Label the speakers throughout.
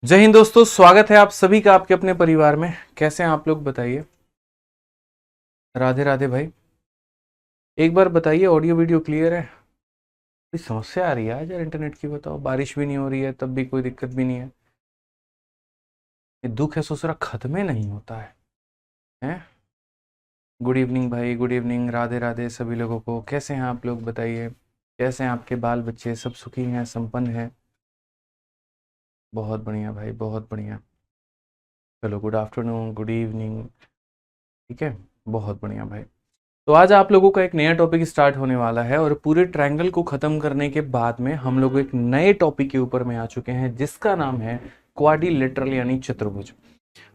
Speaker 1: जय हिंद दोस्तों, स्वागत है आप सभी का आपके अपने परिवार में। कैसे हैं आप लोग बताइए। राधे राधे भाई। एक बार बताइए, ऑडियो वीडियो क्लियर है? कोई समस्या आ रही है आज यार इंटरनेट की? बताओ, बारिश भी नहीं हो रही है तब भी कोई दिक्कत भी नहीं है। ये दुख है ससुरा खत्म ही नहीं होता है। हैं? गुड इवनिंग भाई, गुड इवनिंग, राधे राधे सभी लोगों को। कैसे हैं आप लोग बताइए। कैसे हैं आपके बाल बच्चे, सब सुखी हैं, संपन्न हैं? बहुत बढ़िया भाई, बहुत बढ़िया। चलो, गुड आफ्टरनून, गुड इवनिंग। ठीक है, बहुत बढ़िया भाई। तो आज आप लोगों का एक नया टॉपिक स्टार्ट होने वाला है और पूरे ट्रायंगल को खत्म करने के बाद में हम लोग एक नए टॉपिक के ऊपर में आ चुके हैं जिसका नाम है क्वाड्रिलेटरल यानी चतुर्भुज।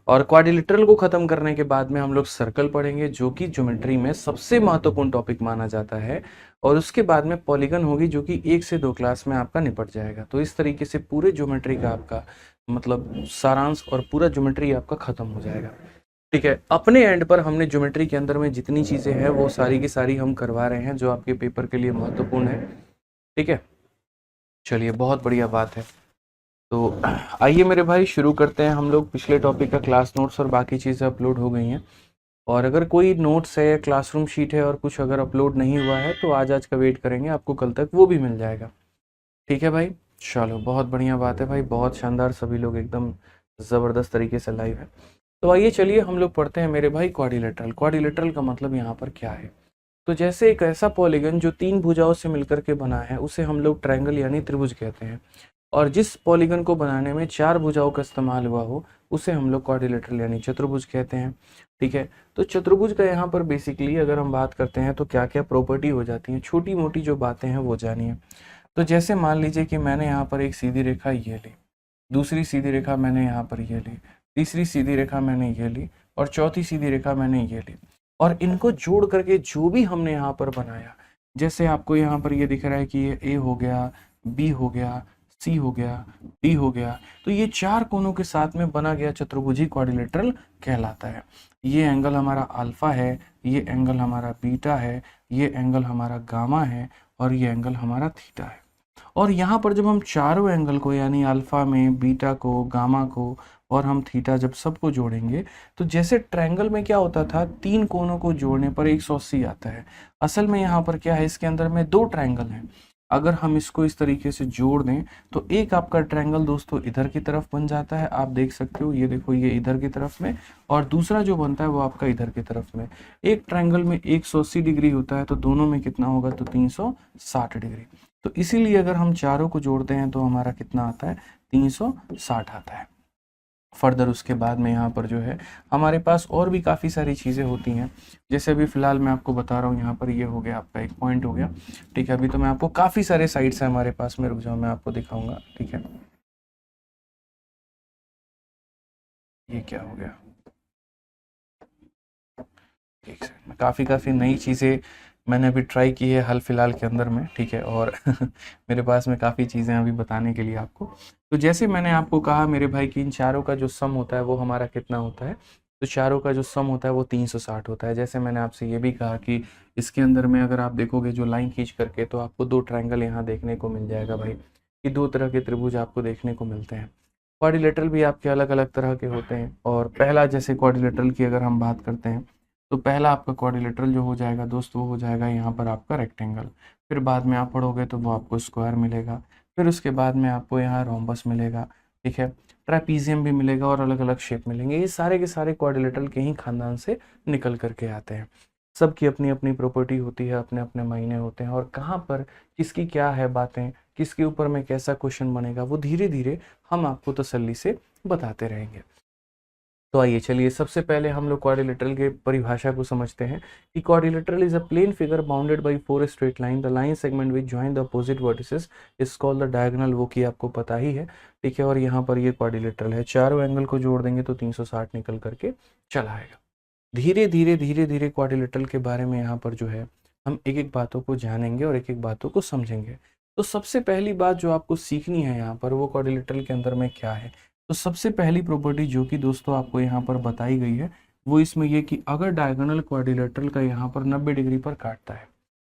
Speaker 1: और क्वाड्रिलेटरल को खत्म करने के बाद में हम लोग सर्कल पढ़ेंगे जो कि ज्योमेट्री में सबसे महत्वपूर्ण टॉपिक माना जाता है। और उसके बाद में पॉलीगन होगी जो कि 1 से 2 क्लास में आपका निपट जाएगा। तो इस तरीके से पूरे ज्योमेट्री का आपका मतलब सारांश और पूरा ज्योमेट्री आपका खत्म हो जाएगा। ठीक है, अपने एंड पर हमने ज्योमेट्री के अंदर में जितनी चीज़ें हैं वो सारी की सारी हम करवा रहे हैं जो आपके पेपर के लिए महत्वपूर्ण है। ठीक है, चलिए, बहुत बढ़िया बात है। तो आइए मेरे भाई, शुरू करते हैं हम लोग। पिछले टॉपिक का क्लास नोट्स और बाकी चीज़ें अपलोड हो गई हैं। और अगर कोई नोट्स है या क्लासरूम शीट है और कुछ अगर अपलोड नहीं हुआ है तो आज का वेट करेंगे, आपको कल तक वो भी मिल जाएगा। ठीक है भाई, चलो, बहुत बढ़िया बात है भाई, बहुत शानदार। सभी लोग एकदम ज़बरदस्त तरीके से लाइव है। तो आइए चलिए हम लोग पढ़ते हैं मेरे भाई क्वाड्रिलेटरल। क्वाड्रिलेटरल का मतलब यहाँ पर क्या है? तो जैसे एक ऐसा पॉलीगन जो 3 भुजाओं से मिलकर के बना है उसे हम लोग ट्रायंगल यानी त्रिभुज कहते हैं। और जिस पॉलीगन को बनाने में 4 भुजाओं का इस्तेमाल हुआ हो उसे हम लोग क्वाड्रिलेटरल यानी चतुर्भुज कहते हैं। ठीक है, तो चतुर्भुज का यहाँ पर बेसिकली अगर हम बात करते हैं तो क्या क्या प्रॉपर्टी हो जाती हैं, छोटी मोटी जो बातें हैं वो जानिए। तो जैसे मान लीजिए कि मैंने यहाँ पर एक सीधी रेखा ये ली, दूसरी सीधी रेखा मैंने यहाँ पर ये ली, तीसरी सीधी रेखा मैंने ये ली और चौथी सीधी रेखा मैंने ये ली। और इनको जोड़ करके जो भी हमने यहाँ पर बनाया, जैसे आपको यहाँ पर ये दिख रहा है कि ये ए हो गया, बी हो गया, सी हो गया, डी हो गया, तो ये 4 कोनों के साथ में बना गया चतुर्भुजी क्वाड्रिलेटरल कहलाता है। ये एंगल हमारा अल्फा है, ये एंगल हमारा बीटा है, ये एंगल हमारा गामा है और ये एंगल हमारा थीटा है। और यहाँ पर जब हम चारों एंगल को यानी अल्फा में, बीटा को, गामा को और हम थीटा जब सबको जोड़ेंगे तो जैसे ट्रायंगल में क्या होता था, 3 कोनों को जोड़ने पर 180 आता है। असल में यहाँ पर क्या है, इसके अंदर में 2 ट्रायंगल हैं। अगर हम इसको इस तरीके से जोड़ दें तो एक आपका ट्रायंगल दोस्तों इधर की तरफ बन जाता है, आप देख सकते हो, ये देखो, ये इधर की तरफ में। और दूसरा जो बनता है वो आपका इधर की तरफ में। एक ट्रायंगल में 180 डिग्री होता है तो दोनों में कितना होगा, तो 360 डिग्री। तो इसीलिए अगर हम चारों को जोड़ते हैं तो हमारा कितना आता है, 360 आता है। फर्दर उसके बाद में यहाँ पर जो है हमारे पास और भी काफ़ी सारी चीज़ें होती हैं। जैसे अभी फ़िलहाल मैं आपको बता रहा हूँ, यहाँ पर ये हो गया आपका एक पॉइंट हो गया। ठीक है, अभी तो मैं आपको काफ़ी सारे साइड्स हैं हमारे पास में, रुक जाओ मैं आपको दिखाऊंगा। ठीक है, ये क्या हो गया, एक सेकंड में। काफ़ी नई चीज़ें मैंने अभी ट्राई की है हाल फिलहाल के अंदर में। ठीक है, और मेरे पास में काफ़ी चीज़ें अभी बताने के लिए आपको। तो जैसे मैंने आपको कहा मेरे भाई कि इन चारों का जो सम होता है वो हमारा कितना होता है, तो चारों का जो सम होता है वो 360 होता है। जैसे मैंने आपसे ये भी कहा कि इसके अंदर में अगर आप देखोगे जो लाइन खींच करके तो आपको 2 ट्रायंगल यहाँ देखने को मिल जाएगा भाई, कि 2 तरह के त्रिभुज आपको देखने को मिलते हैं। क्वाड्रिलेटरल भी आपके अलग अलग तरह के होते हैं। और पहला, जैसे क्वाड्रिलेटरल की अगर हम बात करते हैं तो पहला आपका क्वाड्रिलेटरल जो हो जाएगा दोस्त वो हो जाएगा यहाँ पर आपका रेक्टेंगल। फिर बाद में आप पढ़ोगे तो वो आपको स्क्वायर मिलेगा। फिर उसके बाद में आपको यहाँ रोम्बस मिलेगा। ठीक है, ट्रापीजियम भी मिलेगा और अलग अलग शेप मिलेंगे। ये सारे के सारे क्वाड्रिलेटरल के ही खानदान से निकल करके आते हैं। सबकी अपनी अपनी प्रॉपर्टी होती है, अपने अपने मायने होते हैं, और कहाँ पर किसकी क्या है बातें, किसके ऊपर में कैसा क्वेश्चन बनेगा, वो धीरे धीरे हम आपको तसल्ली से बताते रहेंगे। तो आइए चलिए, सबसे पहले हम लोग क्वाड्रिलेटरल के परिभाषा को समझते हैं कि quadrilateral is a plane figure bounded by 4 straight line. The line segment which join the opposite vertices is called the diagonal, वो कि आपको पता ही है। ठीक है, और यहाँ पर ये क्वाड्रिलेटरल है, चारों एंगल को जोड़ देंगे तो 360 निकल करके चला आएगा। धीरे धीरे क्वाड्रिलेटरल के बारे में यहाँ पर जो है हम एक एक बातों को जानेंगे और एक एक बातों को समझेंगे। तो सबसे पहली बात जो आपको सीखनी है यहाँ पर, वो क्वाड्रिलेटरल के अंदर में क्या है। तो सबसे पहली प्रॉपर्टी जो कि दोस्तों आपको यहाँ पर बताई गई है वो इसमें ये कि अगर डायगोनल क्वाड्रिलेटरल का यहाँ पर 90 डिग्री पर काटता है,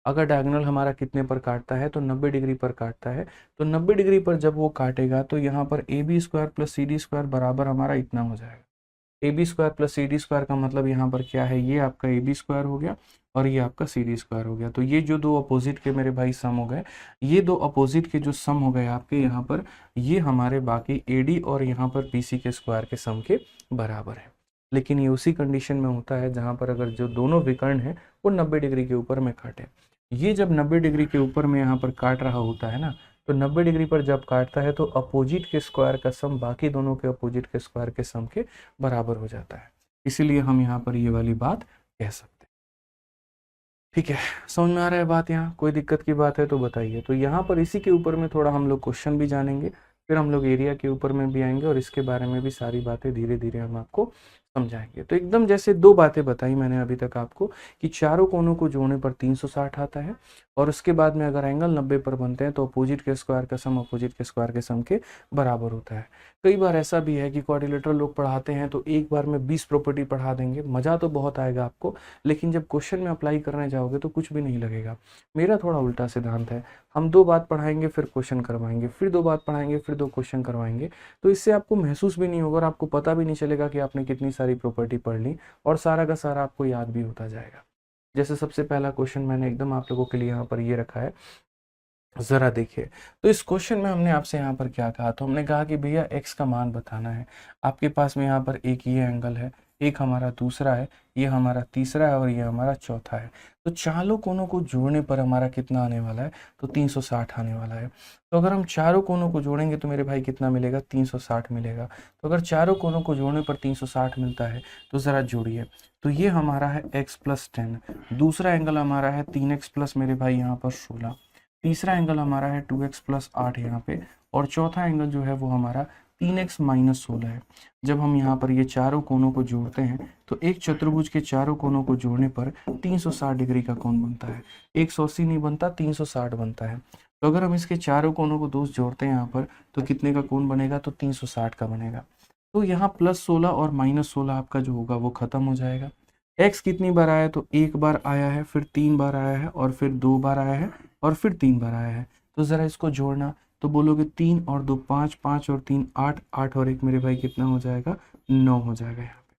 Speaker 1: अगर डायगोनल हमारा कितने पर काटता है तो 90 डिग्री पर काटता है। तो 90 डिग्री पर जब वो काटेगा तो यहाँ पर A B square plus C D square बराबर हमारा इतना हो जाएगा। A B square plus C D square का मतलब यहाँ पर क्या है, ये आपका ए बी स्क्वायर हो गया और ये आपका सी डी स्क्वायर हो गया। तो ये जो दो अपोजिट के मेरे भाई सम हो गए, ये दो अपोजिट के जो सम हो गए आपके यहाँ पर, ये हमारे बाकी ए डी और यहाँ पर पी सी के स्क्वायर के सम के बराबर है। लेकिन ये उसी कंडीशन में होता है जहाँ पर अगर जो दोनों विकर्ण हैं वो 90 डिग्री के ऊपर में काटे। ये जब 90 डिग्री के ऊपर में यहाँ पर काट रहा होता है ना, तो 90 डिग्री पर जब काटता है तो अपोजिट के स्क्वायर का सम बाकी दोनों के अपोजिट के स्क्वायर के सम के बराबर हो जाता है। इसीलिए हम यहाँ पर ये वाली बात कह सकते हैं। ठीक है, समझ में आ रहा है बात? यहाँ कोई दिक्कत की बात है तो बताइए। तो यहाँ पर इसी के ऊपर में थोड़ा हम लोग क्वेश्चन भी जानेंगे, फिर हम लोग एरिया के ऊपर में भी आएंगे और इसके बारे में भी सारी बातें धीरे धीरे हम आपको समझाएंगे। तो एकदम जैसे दो बातें बताई मैंने अभी तक आपको कि चारों कोनों को जोड़ने पर 360 आता है और उसके बाद में अगर एंगल 90 पर बनते हैं तो अपोजिट के स्क्वायर का सम अपोजिट के स्क्वायर के सम के बराबर होता है। कई बार ऐसा भी है कि क्वाड्रिलेटरल लोग पढ़ाते हैं तो एक बार में 20 प्रॉपर्टी पढ़ा देंगे, मज़ा तो बहुत आएगा आपको, लेकिन जब क्वेश्चन में अप्लाई करने जाओगे तो कुछ भी नहीं लगेगा। मेरा थोड़ा उल्टा सिद्धांत है, हम दो बात पढ़ाएंगे फिर क्वेश्चन करवाएंगे, फिर दो बात पढ़ाएंगे फिर दो क्वेश्चन करवाएंगे, तो इससे आपको महसूस भी नहीं होगा और आपको पता भी नहीं चलेगा कि आपने कितनी सारी प्रॉपर्टी पढ़ ली और सारा का सारा आपको याद भी होता जाएगा। जैसे सबसे पहला क्वेश्चन मैंने एकदम आप लोगों के लिए यहाँ पर ये रखा है, ज़रा देखिए। तो इस क्वेश्चन में हमने आपसे यहाँ पर क्या कहा, तो हमने कहा कि भैया x का मान बताना है। आपके पास में यहाँ पर एक ये एंगल है, एक हमारा दूसरा है, ये हमारा तीसरा है और ये हमारा चौथा है। तो चारों कोनों को जोड़ने पर हमारा कितना आने वाला है, तो 360 आने वाला है। तो अगर हम चारों कोनों को जोड़ेंगे तो मेरे भाई कितना मिलेगा, 360 मिलेगा। तो अगर चारों कोनों को जोड़ने पर 360 मिलता है तो ज़रा जोड़िए। तो ये हमारा है x प्लस 10, दूसरा एंगल हमारा है 3x प्लस मेरे भाई यहाँ पर 16, तीसरा एंगल हमारा है 2x प्लस 8 यहाँ पे, और चौथा एंगल जो है वो हमारा 3x माइनस 16 है। जब हम यहाँ पर ये चारों कोनों को जोड़ते हैं तो एक चतुर्भुज के चारों कोनों को जोड़ने पर 360 डिग्री का कोण बनता है। 180 नहीं बनता, 360 बनता है। तो अगर हम इसके चारों कोनों को दोस्त जोड़ते हैं यहाँ पर तो कितने का कोण बनेगा, तो 360 का बनेगा। तो यहाँ प्लस 16 और माइनस 16 आपका जो होगा वो खत्म हो जाएगा। x कितनी बार आया, तो एक बार आया है, फिर 3 बार आया है और फिर 2 बार आया है और फिर 3 बार आया है। तो ज़रा इसको जोड़ना, तो बोलोगे 3 और 2 5, 5 और 3 8, 8 और 1 मेरे भाई कितना हो जाएगा, 9 हो जाएगा यहाँ पे।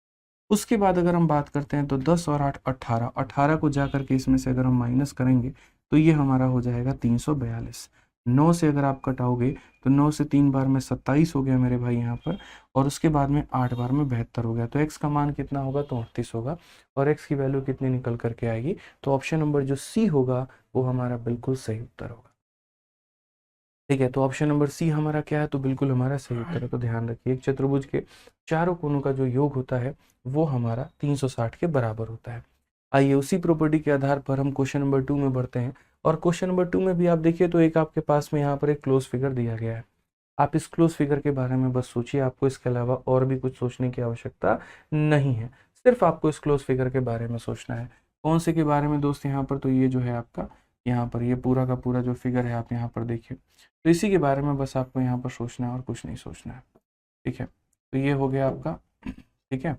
Speaker 1: उसके बाद अगर हम बात करते हैं तो 10 और 8 18, 18 को जा करके इसमें से अगर हम माइनस करेंगे तो ये हमारा हो जाएगा 342। 9 से अगर आप कटाओगे तो 9 से 3 बार में 27 हो गया मेरे भाई यहाँ पर, और उसके बाद में 8 बार में 72 हो गया। तो x का मान कितना होगा, तो 38 होगा। और x की वैल्यू कितनी निकल करके आएगी, तो ऑप्शन नंबर जो सी होगा वो हमारा बिल्कुल सही उत्तर होगा। ठीक है, तो ऑप्शन नंबर सी हमारा क्या है, तो बिल्कुल हमारा सही उत्तर है। तो ध्यान रखिए, एक चतुर्भुज के चारों कोनों का जो योग होता है वो हमारा 360 के बराबर होता है। आइए उसी प्रॉपर्टी के आधार पर हम क्वेश्चन नंबर 2 में बढ़ते हैं। और क्वेश्चन नंबर 2 में भी आप देखिए तो एक आपके पास में यहाँ पर एक क्लोज फिगर दिया गया है। आप इस क्लोज फिगर के बारे में बस सोचिए, आपको इसके अलावा और भी कुछ सोचने की आवश्यकता नहीं है, सिर्फ आपको इस क्लोज फिगर के बारे में सोचना है। कौन से के बारे में दोस्त, यहाँ पर तो ये जो है आपका, यहाँ पर ये पूरा का पूरा जो फिगर है आप यहाँ पर देखिए, तो इसी के बारे में बस आपको यहाँ पर सोचना है और कुछ नहीं सोचना है। ठीक है, तो ये हो गया आपका। ठीक है,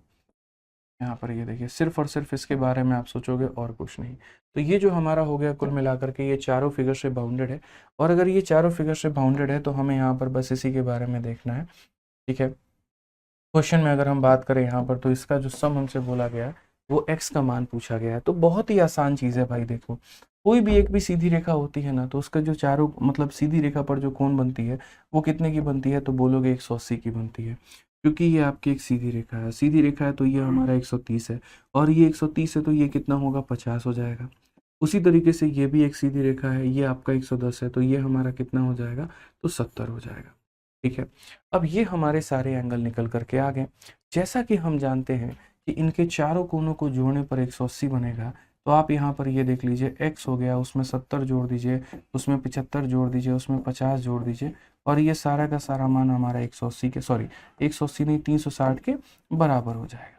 Speaker 1: यहाँ पर ये देखिए, सिर्फ और सिर्फ इसके बारे में आप सोचोगे और कुछ नहीं। तो ये जो हमारा हो गया कुल मिलाकर के, ये चारों फिगर से बाउंडेड है। और अगर ये चारों फिगर से बाउंडेड है तो हमें यहाँ पर बस इसी के बारे में देखना है। ठीक है, क्वेश्चन में अगर हम बात करें यहाँ पर, तो इसका जो सम हमसे बोला गया है वो x का मान पूछा गया है। तो बहुत ही आसान चीज़ है भाई। देखो, कोई भी एक भी सीधी रेखा होती है ना, तो उसका जो चारों मतलब सीधी रेखा पर जो कोण बनती है वो कितने की बनती है, तो बोलोगे 180 की बनती है। क्योंकि ये आपकी एक सीधी रेखा है, सीधी रेखा है तो ये हमारा 130 है, और ये 130 है तो ये कितना होगा, 50 हो जाएगा। उसी तरीके से ये भी एक सीधी रेखा है, ये आपका 110 है तो ये हमारा कितना हो जाएगा, तो 70 हो जाएगा। ठीक है, अब ये हमारे सारे एंगल निकल करके आ गए। जैसा कि हम जानते हैं कि इनके चारों कोनों को जोड़ने पर 180 बनेगा, तो आप यहाँ पर ये देख लीजिए, x हो गया, उसमें 70 जोड़ दीजिए, उसमें 75 जोड़ दीजिए, उसमें 50 जोड़ दीजिए, और ये सारा का सारा मान हमारा 180 के, सॉरी 180 नहीं 360 के बराबर हो जाएगा।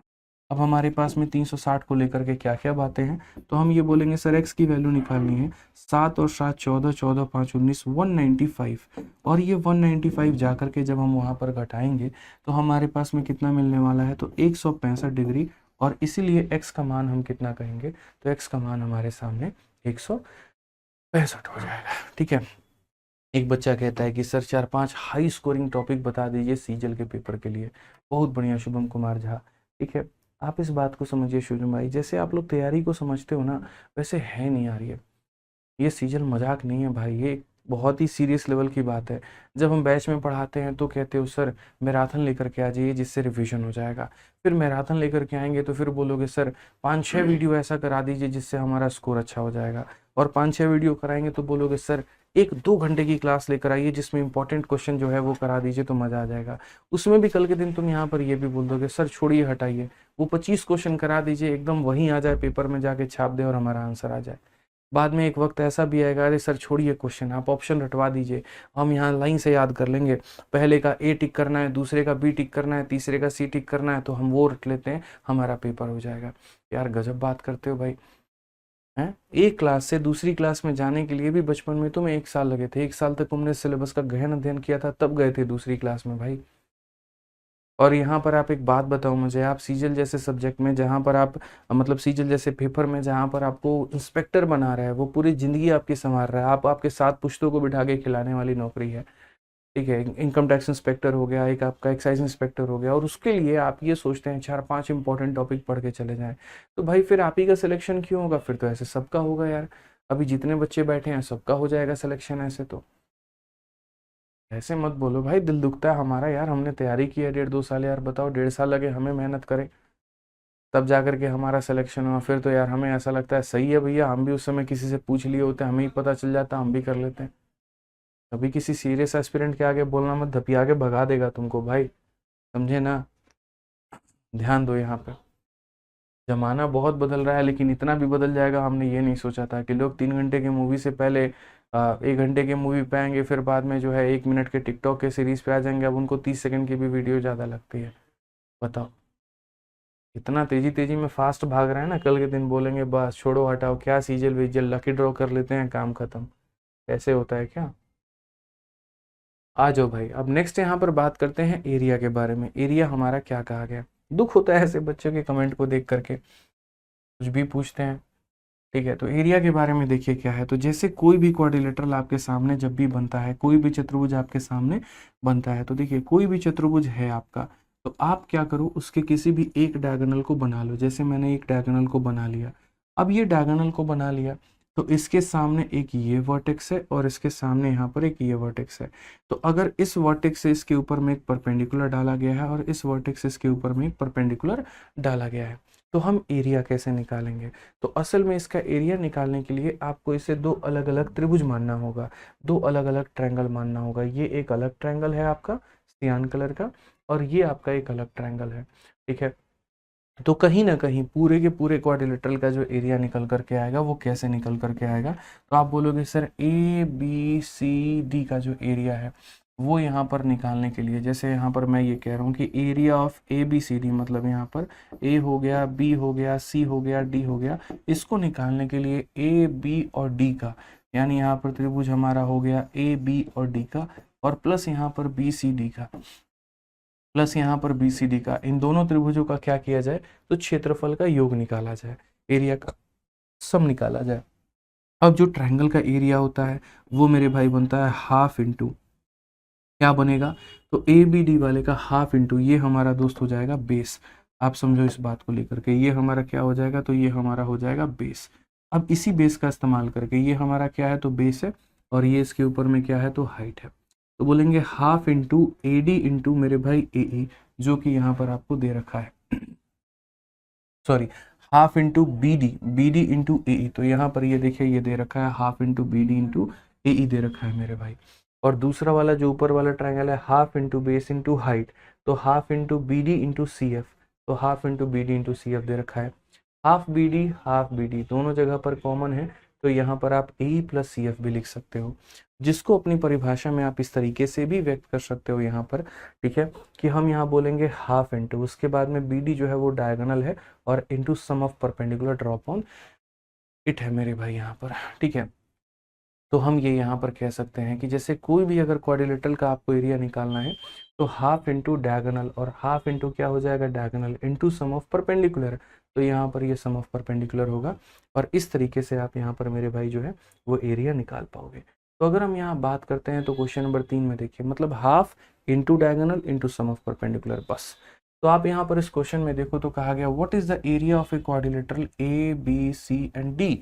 Speaker 1: अब हमारे पास में 360 को लेकर के क्या क्या बातें हैं, तो हम ये बोलेंगे सर x की वैल्यू निकालनी है। 7 और 7 14, 14 5 19, 195, और ये 195 जा करके जब हम वहाँ पर घटाएंगे तो हमारे पास में कितना मिलने वाला है, तो 165 डिग्री। और इसीलिए x का मान हम कितना कहेंगे, तो x का मान हमारे सामने 165 65 हो जाएगा। ठीक है, एक बच्चा कहता है कि सर 4-5 हाई स्कोरिंग टॉपिक बता दीजिए सीजल के पेपर के लिए। बहुत बढ़िया शुभम कुमार झा। ठीक है, आप इस बात को समझिए शुभम भाई, जैसे आप लोग तैयारी को समझते हो ना, वैसे है नहीं यार। ये सीजन मजाक नहीं है भाई, ये बहुत ही सीरियस लेवल की बात है। जब हम बैच में पढ़ाते हैं तो कहते हो सर मैराथन लेकर के आ जाइए जिससे रिवीजन हो जाएगा। फिर मैराथन लेकर के आएंगे तो फिर बोलोगे सर 5-6 वीडियो ऐसा करा दीजिए जिससे हमारा स्कोर अच्छा हो जाएगा। और 5-6 वीडियो कराएंगे तो बोलोगे सर 1-2 घंटे की क्लास लेकर आइए जिसमें इंपॉर्टेंट क्वेश्चन जो है वो करा दीजिए तो मज़ा आ जाएगा। उसमें भी कल के दिन तुम यहाँ पर ये भी बोल दोगे सर छोड़िए हटाइए, वो 25 क्वेश्चन करा दीजिए एकदम वहीं आ जाए, पेपर में जाके छाप दे और हमारा आंसर आ जाए। बाद में एक वक्त ऐसा भी आएगा, अरे सर छोड़िए क्वेश्चन, आप ऑप्शन रटवा दीजिए, हम यहाँ लाइन से याद कर लेंगे। पहले का ए टिक करना है, दूसरे का बी टिक करना है, तीसरे का सी टिक करना है, तो हम वो रट लेते हैं, हमारा पेपर हो जाएगा। यार गजब बात करते हो भाई। हैं, एक क्लास से दूसरी क्लास में जाने के लिए भी बचपन में तुम्हें 1 साल लगे थे। 1 साल तक तुमने सिलेबस का गहन अध्ययन किया था, तब गए थे दूसरी क्लास में भाई। और यहाँ पर आप एक बात बताओ मुझे, आप सीजल जैसे सब्जेक्ट में जहाँ पर आप मतलब सीजल जैसे पेपर में जहाँ पर आपको इंस्पेक्टर बना रहा है, वो पूरी ज़िंदगी आपकी संवार रहा है, आप आपके 7 पुश्तों को बिठा के खिलाने वाली नौकरी है। ठीक है, इनकम टैक्स इंस्पेक्टर हो गया, एक आपका एक्साइज इंस्पेक्टर हो गया, और उसके लिए आप ये सोचते हैं 4-5 इंपॉर्टेंट टॉपिक पढ़ के चले जाएं। तो भाई फिर आप ही का सिलेक्शन क्यों होगा? फिर तो ऐसे सबका होगा यार। अभी जितने बच्चे बैठे हैं सबका हो जाएगा सिलेक्शन ऐसे तो। ऐसे मत बोलो भाई, दिल दुखता है हमारा यार। हमने तैयारी की है 1.5-2 साल यार, बताओ 1.5 साल लगे हमें मेहनत करें तब जा करके हमारा सिलेक्शन हुआ। फिर तो यार हमें ऐसा लगता है सही है भैया, हम भी उस समय किसी से पूछ लिए होते, हमें ही पता चल जाता, हम भी कर लेते हैं। कभी किसी सीरियस एस्पिरेंट के आगे बोलना मत, धपिया के भगा देगा तुमको भाई, समझे ना। ध्यान दो यहाँ पे। जमाना बहुत बदल रहा है, लेकिन इतना भी बदल जाएगा हमने ये नहीं सोचा था कि लोग 3 घंटे की मूवी से पहले 1 घंटे की मूवी पे आएंगे, फिर बाद में जो है 1 मिनट के टिकटॉक के सीरीज पे आ जाएंगे। अब उनको 30 सेकंड की भी वीडियो ज़्यादा लगती है। बताओ, इतना तेजी तेजी में फास्ट भाग रहा है ना, कल के दिन बोलेंगे बस छोड़ो हटाओ, क्या सीजल विजल, लकी ड्रॉ कर लेते हैं काम खत्म। ऐसे होता है क्या? आ जाओ भाई, अब नेक्स्ट यहाँ पर बात करते हैं एरिया के बारे में। एरिया हमारा क्या कहा गया। दुख होता है ऐसे बच्चों के कमेंट को देख करके, कुछ भी पूछते हैं। ठीक है, तो एरिया के बारे में देखिए क्या है। तो जैसे कोई भी क्वाड्रिलेटरल आपके सामने जब भी बनता है, कोई भी चतुर्भुज आपके सामने बनता है, तो देखिए कोई भी चतुर्भुज है आपका, तो आप क्या करो, उसके किसी भी एक डायगोनल को बना लो। जैसे मैंने एक डायगोनल को बना लिया। अब ये डायगोनल को बना लिया तो इसके सामने एक ये वर्टेक्स है और इसके सामने यहाँ पर एक ये वर्टेक्स है। तो अगर इस वर्टेक्स से इसके ऊपर में एक परपेंडिकुलर डाला गया है और इस वर्टेक्स से इसके ऊपर में एक परपेंडिकुलर डाला गया है, तो हम एरिया कैसे निकालेंगे? तो असल में इसका एरिया निकालने के लिए आपको इसे 2 अलग अलग त्रिभुज मानना होगा, 2 अलग अलग ट्रायंगल मानना होगा। ये एक अलग ट्रायंगल है आपका सियान कलर का, और ये आपका एक अलग ट्रायंगल है। ठीक है, तो कहीं ना कहीं पूरे के पूरे क्वाड्रिलेटरल का जो एरिया निकल करके आएगा वो कैसे निकल करके आएगा? तो आप बोलोगे सर ABCD का जो एरिया है वो यहाँ पर निकालने के लिए, जैसे यहाँ पर मैं ये कह रहा हूँ कि एरिया ऑफ ABCD, मतलब यहाँ पर A हो गया, B हो गया, C हो गया, D हो गया, इसको निकालने के लिए A, B और D का, यानी यहाँ पर त्रिभुज हमारा हो गया A, B और D का, और प्लस यहाँ पर BCD का, प्लस यहाँ पर BCD का, इन दोनों त्रिभुजों का क्या किया जाए? तो क्षेत्रफल का योग निकाला जाए, एरिया का सम निकाला जाए। अब जो ट्रायंगल का एरिया होता है वो मेरे भाई बनता है हाफ इंटू, क्या बनेगा? तो ABD वाले का हाफ इंटू ये हमारा दोस्त हो जाएगा बेस। आप समझो इस बात को लेकर के, ये हमारा क्या हो जाएगा? तो ये हमारा हो जाएगा बेस। अब इसी बेस का इस्तेमाल करके, ये हमारा क्या है? तो बेस है, और ये इसके ऊपर में क्या है? तो हाइट है। तो बोलेंगे हाफ इंटू AD इंटू मेरे भाई AE, जो कि यहाँ पर आपको दे रखा है, sorry, half into BD into AE। तो यहाँ पर ये देखिए ये दे रखा है half into BD into AE दे रखा है मेरे भाई। और दूसरा वाला जो ऊपर वाला ट्रायंगल है half into base into height, तो half into BD into CF, तो half into BD into CF दे रखा है। हाफ BD दोनों जगह पर कॉमन है, तो यहाँ पर आप AE प्लस CF भी लिख सकते हो, जिसको अपनी परिभाषा में आप इस तरीके से भी व्यक्त कर सकते हो यहाँ पर। ठीक है, कि हम यहाँ बोलेंगे हाफ इंटू, उसके बाद में BD जो है वो डायगोनल है, और into sum of perpendicular drop on it है मेरे भाई यहाँ पर। ठीक है, तो हम ये यहाँ पर कह सकते हैं कि जैसे कोई भी अगर क्वाड्रिलेटरल का आपको एरिया निकालना है, तो हाफ इंटू डायगोनल, और हाफ इंटू क्या हो जाएगा? Diagonal into sum of perpendicular, तो यहाँ पर ये सम ऑफ परपेंडिकुलर होगा और इस तरीके से आप यहाँ पर मेरे भाई जो है वो एरिया निकाल पाओगे। तो अगर हम यहाँ बात करते हैं तो क्वेश्चन नंबर 3 में देखिए, मतलब half into diagonal into sum of perpendicular, बस। तो आप यहाँ पर इस क्वेश्चन में देखो तो कहा गया what is the area of a quadrilateral A B C and D,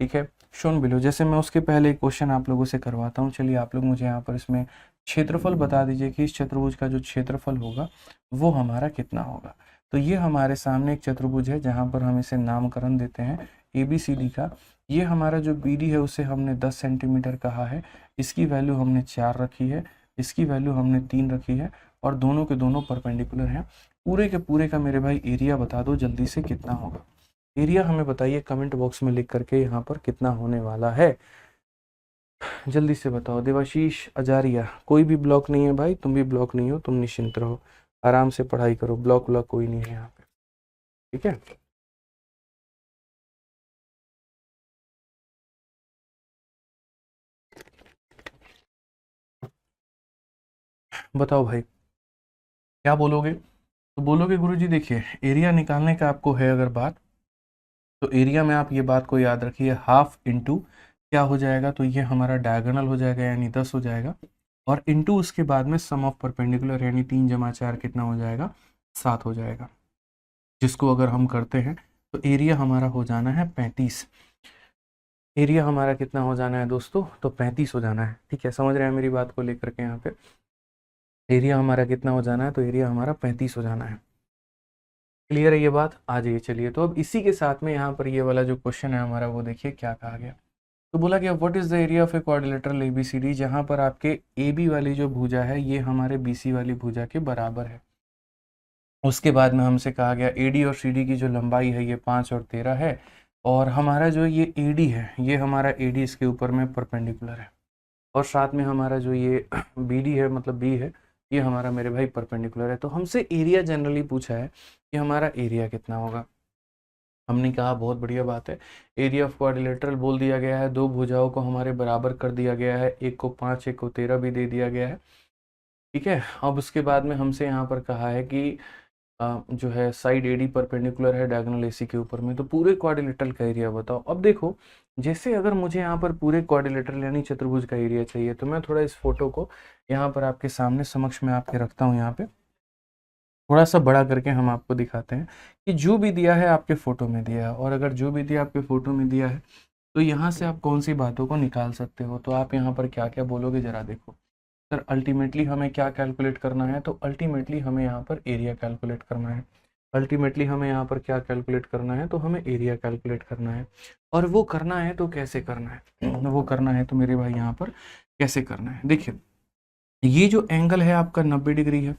Speaker 1: ठीक है, शोन बिलो। जैसे मैं उसके पहले एक क्वेश्चन आप लोगों से करवाता हूँ, चलिए आप लोग मुझे यहाँ पर इसमें क्षेत्रफल बता दीजिए कि इस चतुर्भुज का जो क्षेत्रफल होगा वो हमारा कितना होगा। तो ये हमारे सामने एक चतुर्भुज है जहाँ पर हम इसे नामकरण देते हैं ABCD का। ये हमारा जो BD है उसे हमने 10 सेंटीमीटर कहा है, इसकी वैल्यू हमने 4 रखी है, इसकी वैल्यू हमने 3 रखी है और दोनों के दोनों परपेंडिकुलर हैं। पूरे के पूरे का मेरे भाई एरिया बता दो जल्दी से कितना होगा। एरिया हमें बताइए कमेंट बॉक्स में लिख करके यहाँ पर कितना होने वाला है, जल्दी से बताओ। देवाशीष अजारिया, कोई भी ब्लॉक नहीं है भाई, तुम भी ब्लॉक नहीं हो, तुम निश्चिंत रहो, आराम से पढ़ाई करो, ब्लॉक कोई नहीं है यहाँ पे, ठीक है। बताओ भाई क्या बोलोगे। तो बोलोगे गुरुजी देखिए एरिया निकालने का आपको है अगर बात, तो एरिया में आप ये बात को याद रखिए, हाफ इंटू क्या हो जाएगा, तो ये हमारा डायगोनल हो जाएगा यानी 10 हो जाएगा, और इंटू उसके बाद में सम ऑफ परपेंडिकुलर यानी 3 जमा 4 कितना हो जाएगा, 7 हो जाएगा। जिसको अगर हम करते हैं तो एरिया हमारा हो जाना है 35। एरिया हमारा कितना हो जाना है दोस्तों, तो 35 हो जाना है, ठीक है, समझ रहे हैं मेरी बात को लेकर के। यहाँ पे एरिया हमारा कितना हो जाना है, तो एरिया हमारा 35 हो जाना है। क्लियर है ये बात, आ जाइए चलिए। तो अब इसी के साथ में यहाँ पर ये वाला जो क्वेश्चन है हमारा वो देखिए क्या कहा गया। तो बोला गया what is the area of a quadrilateral ABCD, जहाँ पर आपके AB वाली जो भुजा है ये हमारे BC वाली भुजा के बराबर है। उसके बाद में हमसे कहा गया AD और CD की जो लंबाई है ये 5 और 13 है, और हमारा जो ये AD है ये हमारा AD इसके ऊपर में परपेंडिकुलर है, और साथ में हमारा जो ये BD है मतलब B है ये हमारा मेरे भाई परपेंडिकुलर है। तो हमसे एरिया जनरली पूछा है कि हमारा एरिया कितना होगा। हमने कहा बहुत बढ़िया बात है, एरिया ऑफ क्वाड्रिलेटरल बोल दिया गया है, दो भुजाओं को हमारे बराबर कर दिया गया है, एक को 5 एक को 13 भी दे दिया गया है, ठीक है। अब उसके बाद में हमसे यहाँ पर कहा है कि जो है साइड AD परपेंडिकुलर है डायगोनल AC के ऊपर में, तो पूरे क्वाड्रिलेटरल का एरिया बताओ। अब देखो जैसे अगर मुझे यहाँ पर पूरे क्वाड्रिलेटरल यानी चतुर्भुज का एरिया चाहिए तो मैं थोड़ा इस फोटो को यहाँ पर आपके सामने समक्ष में आपके रखता हूँ, यहाँ पे थोड़ा सा बड़ा करके हम आपको दिखाते हैं कि जो भी दिया है आपके फोटो में दिया है, और अगर जो भी दिया आपके फोटो में दिया है तो यहाँ से आप कौन सी बातों को निकाल सकते हो। तो आप यहाँ पर क्या क्या बोलोगे जरा देखो। सर अल्टीमेटली हमें क्या कैलकुलेट करना है, तो अल्टीमेटली हमें यहाँ पर एरिया कैलकुलेट करना है। अल्टीमेटली हमें यहाँ पर क्या कैलकुलेट करना है, तो हमें एरिया कैलकुलेट करना है। और वो करना है तो कैसे करना है, वो करना है तो मेरे भाई यहाँ पर कैसे करना है। देखिए ये जो एंगल है आपका 90 डिग्री है,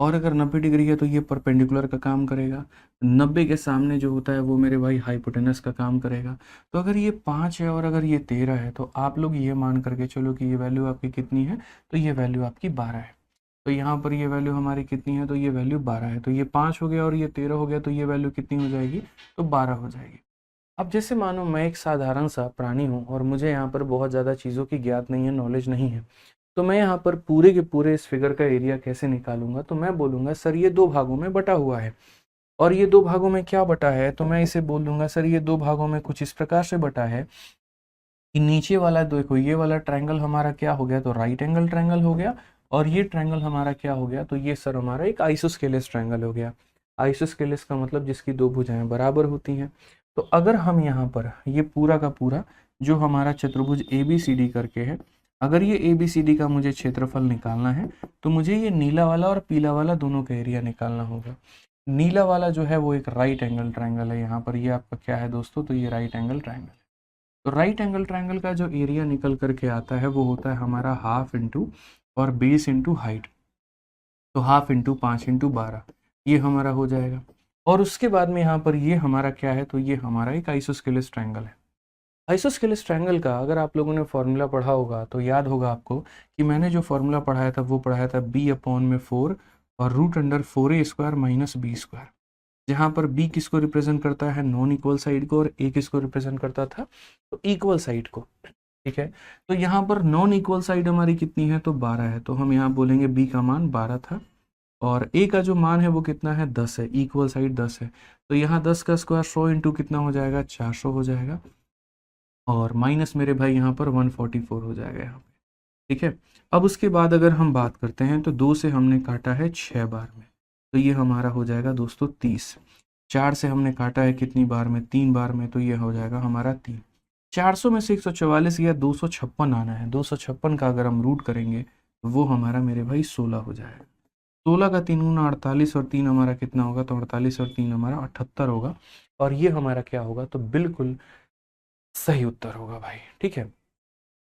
Speaker 1: और अगर 90 डिग्री है तो ये परपेंडिकुलर का काम करेगा, 90 के सामने जो होता है वो मेरे भाई हाइपोटेनस का काम करेगा। तो अगर ये 5 है और अगर ये 13 है तो आप लोग ये मान करके चलो कि ये वैल्यू आपकी कितनी है, तो ये वैल्यू आपकी 12 है। तो यहाँ पर ये वैल्यू हमारी कितनी है, तो ये वैल्यू 12 है। तो ये 5 हो गया और ये 13 हो गया, तो ये वैल्यू कितनी हो जाएगी, तो 12 हो जाएगी। अब जैसे मानो मैं एक साधारण सा प्राणी हूँ और मुझे यहाँ पर बहुत ज़्यादा चीज़ों की ज्ञात नहीं है, नॉलेज नहीं है, तो मैं यहाँ पर पूरे के पूरे इस फिगर का एरिया कैसे निकालूंगा। तो मैं बोलूँगा सर ये दो भागों में बटा हुआ है, और ये दो भागों में क्या बटा है, तो मैं इसे बोल दूंगा सर ये दो भागों में कुछ इस प्रकार से बटा है कि नीचे वाला देखो ये वाला ट्रायंगल हमारा क्या हो गया, तो राइट एंगल ट्रायंगल हो गया, और ये ट्रायंगल हमारा क्या हो गया, तो ये सर हमारा एक आइसोस्केलेस ट्रायंगल हो गया। आइसोस्केलेस का मतलब जिसकी दो भुजाएं बराबर होती हैं। तो अगर हम यहाँ पर ये पूरा का पूरा जो हमारा चतुर्भुज ABCD करके है, अगर ये ABCD का मुझे क्षेत्रफल निकालना है तो मुझे ये नीला वाला और पीला वाला दोनों का एरिया निकालना होगा। नीला वाला जो है वो एक राइट एंगल ट्रायंगल है, यहाँ पर ये आपका क्या है दोस्तों, तो ये राइट एंगल ट्रायंगल है। तो राइट एंगल ट्रायंगल का जो एरिया निकल करके आता है वो होता है हमारा हाफ इंटू और बेस इंटू हाइट, तो हाफ इंटू 5 इंटू 12 ये हमारा हो जाएगा। और उसके बाद में यहाँ पर ये हमारा क्या है, तो ये हमारा एक आइसोस्केलेस ट्रायंगल है। आइसोस्केलेस ट्रायंगल का अगर आप लोगों ने फॉर्मूला पढ़ा होगा तो याद होगा आपको कि मैंने जो फॉर्मूला पढ़ाया था वो पढ़ाया था B/4 और √4a² माइनस b², जहाँ पर b किसको रिप्रेजेंट करता है, नॉन इक्वल साइड को, और a किसको रिप्रेजेंट करता था, तो इक्वल साइड को, ठीक है। तो यहाँ पर नॉन इक्वल साइड हमारी कितनी है, तो 12 है, तो हम यहाँ बोलेंगे b का मान 12 था, और ए का जो मान है वो कितना है 10 है, इक्वल साइड 10 है, तो यहाँ 10 का स्क्वायर 100 इंटू कितना हो जाएगा 400 हो जाएगा, और माइनस मेरे भाई यहाँ पर 144 हो जाएगा यहाँ पे। ठीक है, अब उसके बाद अगर हम बात करते हैं तो 2 से हमने काटा है 6 बार में, तो ये हमारा हो जाएगा दोस्तों 30। 4 से हमने काटा है कितनी बार में 3 बार में, तो ये हो जाएगा हमारा 3। 400 में से 144 या 256 आना है, 256 का अगर हम रूट करेंगे तो वो हमारा मेरे भाई 16 हो जाएगा। 16 का 3 गुना 48 और 3 हमारा कितना होगा, तो 48 और 3 हमारा 78 होगा, और ये हमारा क्या होगा, तो बिल्कुल सही उत्तर होगा भाई। ठीक है,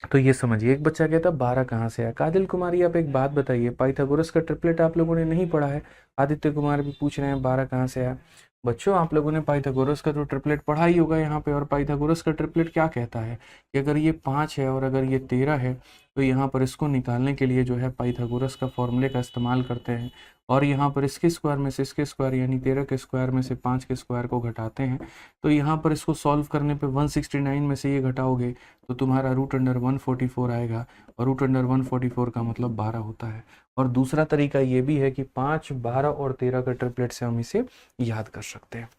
Speaker 1: तो ये समझिए। एक बच्चा कहता 12 कहाँ से आया। कादिल कुमारी आप एक बात बताइए, पाइथागोरस का ट्रिपलेट आप लोगों ने नहीं पढ़ा है। आदित्य कुमार भी पूछ रहे हैं 12 कहाँ से आया। बच्चों आप लोगों ने पाइथागोरस का तो ट्रिपलेट पढ़ा ही होगा यहाँ पे, और पाइथागोरस का ट्रिपलेट क्या कहता है कि अगर ये 5 है और अगर ये 13 है तो यहाँ पर इसको निकालने के लिए जो है पाइथागोरस का फॉर्मूले का इस्तेमाल करते हैं, और यहाँ पर इसके स्क्वायर में से इसके स्क्वायर यानी 13 के स्क्वायर में से 5 के स्क्वायर को घटाते हैं। तो यहाँ पर इसको सॉल्व करने पे 169 में से ये घटाओगे तो तुम्हारा रूट अंडर 144 आएगा, और रूट अंडर 144 का मतलब 12 होता है। और दूसरा तरीका ये भी है कि 5, 12 और 13 का ट्रिपलेट से हम इसे याद कर सकते हैं।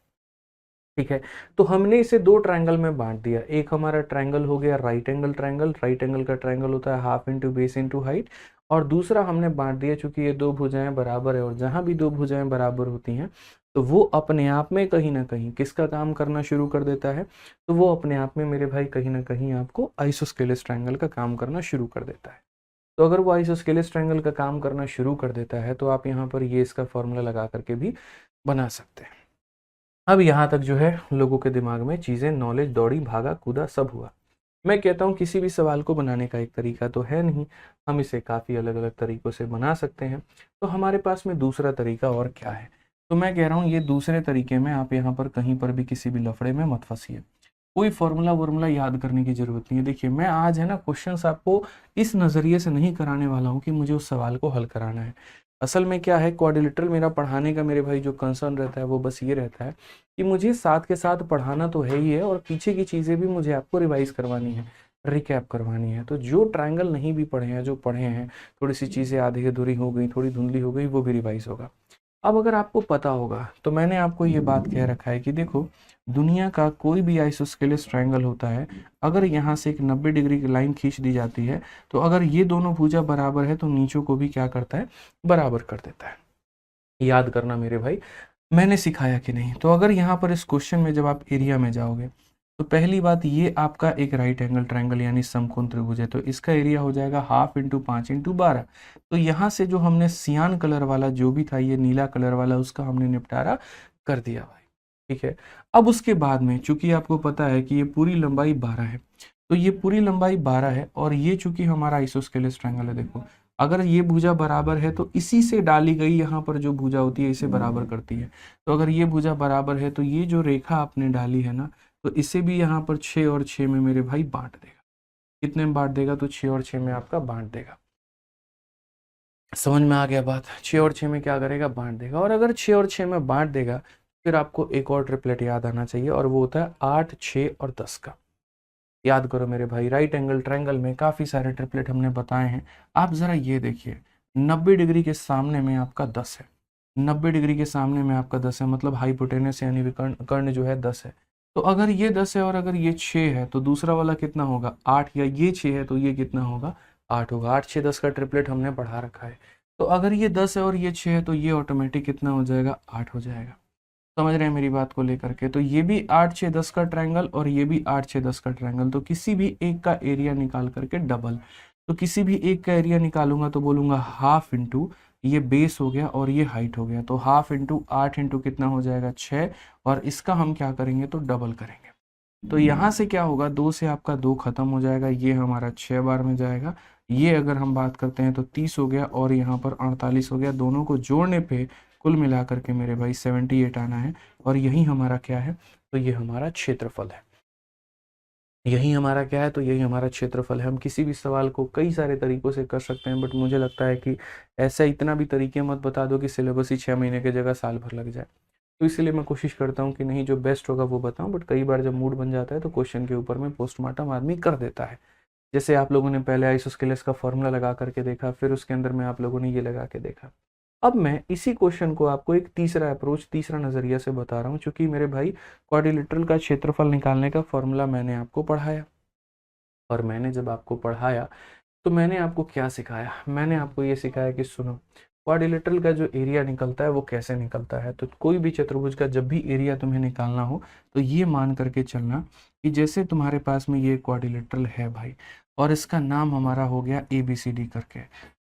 Speaker 1: ठीक है, तो हमने इसे दो ट्रायंगल में बांट दिया। एक हमारा ट्रायंगल हो गया right angle triangle, right angle का ट्रायंगल होता है half into base into height, और दूसरा हमने बांट दिया चूंकि ये दो भुजाएं बराबर है, और जहां भी दो भुजाएं बराबर होती हैं तो वो अपने आप में कहीं ना कहीं किसका काम करना शुरू कर देता है, तो वो अपने आप में मेरे भाई कहीं ना कहीं आपको आइसोस्केलेस ट्रायंगल का काम करना शुरू कर देता है। तो अगर वो आइसोस्केलेस ट्रायंगल का काम करना शुरू कर देता है तो आप यहाँ पर ये इसका फॉर्मूला लगा करके भी बना सकते हैं। अब यहाँ तक जो है लोगों के दिमाग में चीज़ें, नॉलेज दौड़ी भागा कूदा सब हुआ। मैं कहता हूँ किसी भी सवाल को बनाने का एक तरीका तो है नहीं, हम इसे काफ़ी अलग अलग तरीक़ों से बना सकते हैं। तो हमारे पास में दूसरा तरीका और क्या है, तो मैं कह रहा हूँ ये दूसरे तरीके में आप यहाँ पर कहीं पर भी किसी भी लफड़े में मत फंसिए। कोई फॉर्मूला वर्मूला याद करने की ज़रूरत नहीं है। देखिए मैं आज है ना क्वेश्चंस आपको इस नज़रिए से नहीं कराने वाला हूँ कि मुझे उस सवाल को हल कराना है। असल में क्या है, क्वाड्रिलेटरल मेरा पढ़ाने का मेरे भाई जो कंसर्न रहता है वो बस ये रहता है कि मुझे साथ के साथ पढ़ाना तो है ही है, और पीछे की चीज़ें भी मुझे आपको रिवाइज करवानी है, रिकैप करवानी है। तो जो ट्रायंगल नहीं भी पढ़े हैं, जो पढ़े हैं, थोड़ी सी चीज़ें आधी अधूरी हो गई, थोड़ी धुंधली हो गई, वो भी रिवाइज होगा। अब अगर आपको पता होगा तो मैंने आपको ये बात कह रखा है कि देखो दुनिया का कोई भी आइसोस्केलेस ट्रायंगल होता है, अगर यहाँ से एक 90 डिग्री की लाइन खींच दी जाती है तो अगर ये दोनों भुजा बराबर है तो नीचों को भी क्या करता है, बराबर कर देता है। याद करना मेरे भाई, मैंने सिखाया कि नहीं। तो अगर यहाँ पर इस क्वेश्चन में जब आप एरिया में जाओगे तो पहली बात ये आपका एक राइट एंगल ट्रायंगल यानी समकोण त्रिभुज है, तो इसका एरिया हो जाएगा हाफ इंटू 5 इंटू 12। तो यहाँ से जो हमने सियान कलर वाला जो भी था, ये नीला कलर वाला, उसका हमने निपटारा कर दिया भाई। ठीक है, अब उसके बाद में चूंकि आपको पता है कि ये पूरी लंबाई 12 है, तो ये पूरी लंबाई 12 है, और ये चूंकि हमारा आइसोस्केलेस ट्रायंगल है, देखो अगर ये भुजा बराबर है तो इसी से डाली गई यहाँ पर जो भुजा होती है इसे बराबर करती है। तो अगर ये भुजा बराबर है तो ये जो रेखा आपने डाली है ना, तो इसे भी यहाँ पर 6 और 6 में मेरे भाई बांट देगा। कितने में बांट देगा, तो 6 और 6 में आपका बांट देगा। समझ में आ गया बात, 6 और 6 में क्या करेगा, बांट देगा। और अगर 6 और 6 में बांट देगा फिर आपको एक और ट्रिपलेट याद आना चाहिए, और वो होता है 8, 6 और 10 का। याद करो मेरे भाई, राइट एंगल ट्रायंगल में काफ़ी सारे ट्रिपलेट हमने बताए हैं। आप ज़रा ये देखिए, 90 डिग्री के सामने में आपका 10 है, 90 डिग्री के सामने में आपका 10 है, मतलब हाइपोटेनस यानी विकर्ण कर्ण जो है 10 है। तो अगर ये 10 है और अगर ये 6 है तो दूसरा वाला कितना होगा, 8, या ये 6 है तो ये कितना होगा, 8 होगा। 8, 6, 10 का ट्रिपलेट हमने पढ़ा रखा है। तो अगर ये 10 है और ये 6 है तो ये ऑटोमेटिक कितना हो जाएगा, 8 हो जाएगा। समझ रहे हैं मेरी बात को लेकर के। तो ये भी 8, 6, 10 का ट्रायंगल और ये भी 8, 6, 10 का ट्रायंगल, तो किसी भी एक का एरिया निकाल करके डबल। तो किसी भी एक का एरिया निकालूंगा तो बोलूंगा हाफ इंटू ये बेस हो गया और ये हाइट हो गया, तो हाफ इंटू 8 इंटू कितना हो जाएगा 6, और इसका हम क्या करेंगे तो डबल करेंगे। तो यहाँ से क्या होगा, 2 से आपका 2 खत्म हो जाएगा, ये हमारा 6 बार में जाएगा। ये अगर हम बात करते हैं तो 30 हो गया और यहाँ पर 48 हो गया। दोनों को जोड़ने पे कुल मिला करके मेरे भाई 78 आना है, और यही हमारा क्या है, तो ये हमारा क्षेत्रफल है। यही हमारा क्या है, तो यही हमारा क्षेत्रफल है। हम किसी भी सवाल को कई सारे तरीकों से कर सकते हैं, बट मुझे लगता है कि ऐसा इतना भी तरीके मत बता दो कि सिलेबस ही 6 महीने की जगह साल भर लग जाए। तो इसलिए मैं कोशिश करता हूँ कि नहीं, जो बेस्ट होगा वो बताऊँ, बट कई बार जब मूड बन जाता है तो क्वेश्चन के ऊपर में पोस्टमार्टम आदमी कर देता है। जैसे आप लोगों ने पहले आइसोस्केलेस का फॉर्मूला लगा करके देखा, फिर उसके अंदर में आप लोगों ने ये लगा के देखा। अब मैं इसी क्वेश्चन को आपको एक तीसरा अप्रोच, तीसरा नज़रिया से बता रहा हूँ, चूंकि मेरे भाई क्वाड्रिलेटरल का क्षेत्रफल निकालने का फॉर्मूला मैंने आपको पढ़ाया, और मैंने जब आपको पढ़ाया तो मैंने आपको क्या सिखाया, मैंने आपको ये सिखाया कि सुनो, क्वाड्रिलेटरल का जो एरिया निकलता है वो कैसे निकलता है। तो कोई भी चतुर्भुज का जब भी एरिया तुम्हें निकालना हो तो ये मान करके चलना कि जैसे तुम्हारे पास में ये क्वाड्रिलेटरल है भाई, और इसका नाम हमारा हो गया ABCD करके,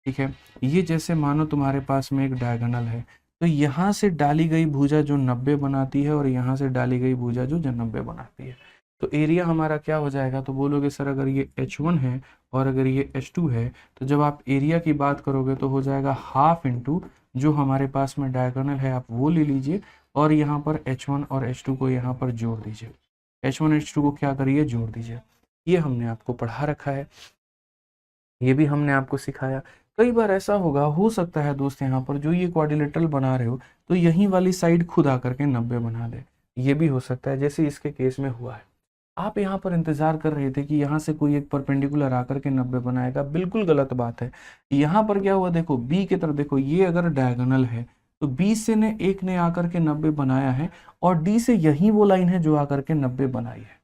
Speaker 1: ठीक है। ये जैसे मानो तुम्हारे पास में एक डायगोनल है, तो यहाँ से डाली गई भुजा जो 90 बनाती है और यहाँ से डाली गई भुजा जो 90 बनाती है, तो एरिया हमारा क्या हो जाएगा। तो बोलोगे सर अगर ये H1 है और अगर ये H2 है, तो जब आप एरिया की बात करोगे तो हो जाएगा हाफ इंटू जो हमारे पास में डायगोनल है आप वो ले लीजिए, और यहाँ पर H1 और H2 को यहाँ पर जोड़ दीजिए, H1 H2 को क्या करिए, जोड़ दीजिए। ये हमने आपको पढ़ा रखा है, ये भी हमने आपको सिखाया। कई बार ऐसा होगा, हो सकता है दोस्त यहाँ पर जो ये क्वाड्रिलेटरल बना रहे हो तो यहीं वाली साइड खुद आकर के 90 बना दे, ये भी हो सकता है, जैसे इसके केस में हुआ है। आप यहाँ पर इंतजार कर रहे थे कि यहाँ से कोई एक परपेंडिकुलर आकर के 90 बनाएगा, बिल्कुल गलत बात है। यहाँ पर क्या हुआ, देखो बी की तरफ देखो, ये अगर डायगोनल है तो बी से ने एक ने आकर के 90 बनाया है, और डी से यही वो लाइन है जो आकर के 90 बनाई है,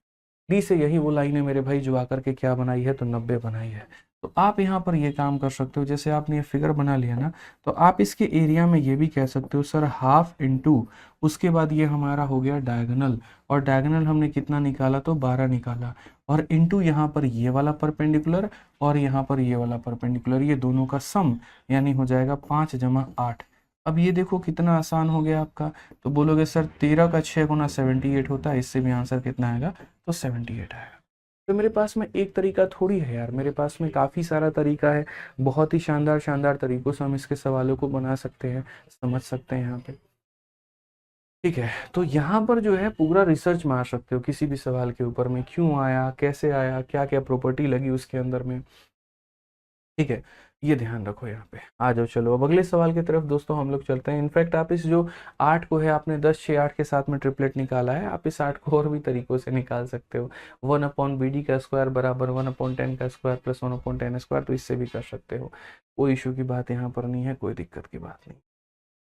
Speaker 1: डी से यही वो लाइन है मेरे भाई जो आकर के क्या बनाई है, तो 90 बनाई है। तो आप यहाँ पर ये काम कर सकते हो, जैसे आपने ये फिगर बना लिया ना, तो आप इसके एरिया में ये भी कह सकते हो सर हाफ इंटू, उसके बाद ये हमारा हो गया डायगोनल, और डायगोनल हमने कितना निकाला, तो 12 निकाला, और इंटू यहाँ पर ये वाला परपेंडिकुलर और यहाँ पर ये वाला परपेंडिकुलर, ये दोनों का सम यानी हो जाएगा 5 जमा 8। अब ये देखो कितना आसान हो गया आपका। तो बोलोगे सर 13 का 6 गुना 78 होता है, इससे भी आंसर कितना आएगा, तो 78 आएगा। तो मेरे पास में एक तरीका थोड़ी है यार, मेरे पास में काफ़ी सारा तरीका है, बहुत ही शानदार शानदार तरीकों से हम इसके सवालों को बना सकते हैं, समझ सकते हैं यहाँ पे, ठीक है। तो यहाँ पर जो है पूरा रिसर्च मार सकते हो किसी भी सवाल के ऊपर में, क्यों आया, कैसे आया, क्या क्या प्रॉपर्टी लगी उसके अंदर में, ठीक है। ये ध्यान रखो यहाँ पे। आ जाओ चलो अब अगले सवाल की तरफ दोस्तों हम लोग चलते हैं। इनफैक्ट आप इस जो 8 को है, आपने 10 6 8 के साथ में ट्रिपलेट निकाला है, आप इस 8 को और भी तरीकों से निकाल सकते हो। 1/BD का स्क्वायर बराबर 1/10 का स्क्वायर प्लस 1/10 स्क्वायर, तो इससे भी कर सकते हो, कोई इशू की बात यहाँ पर नहीं है, कोई दिक्कत की बात नहीं।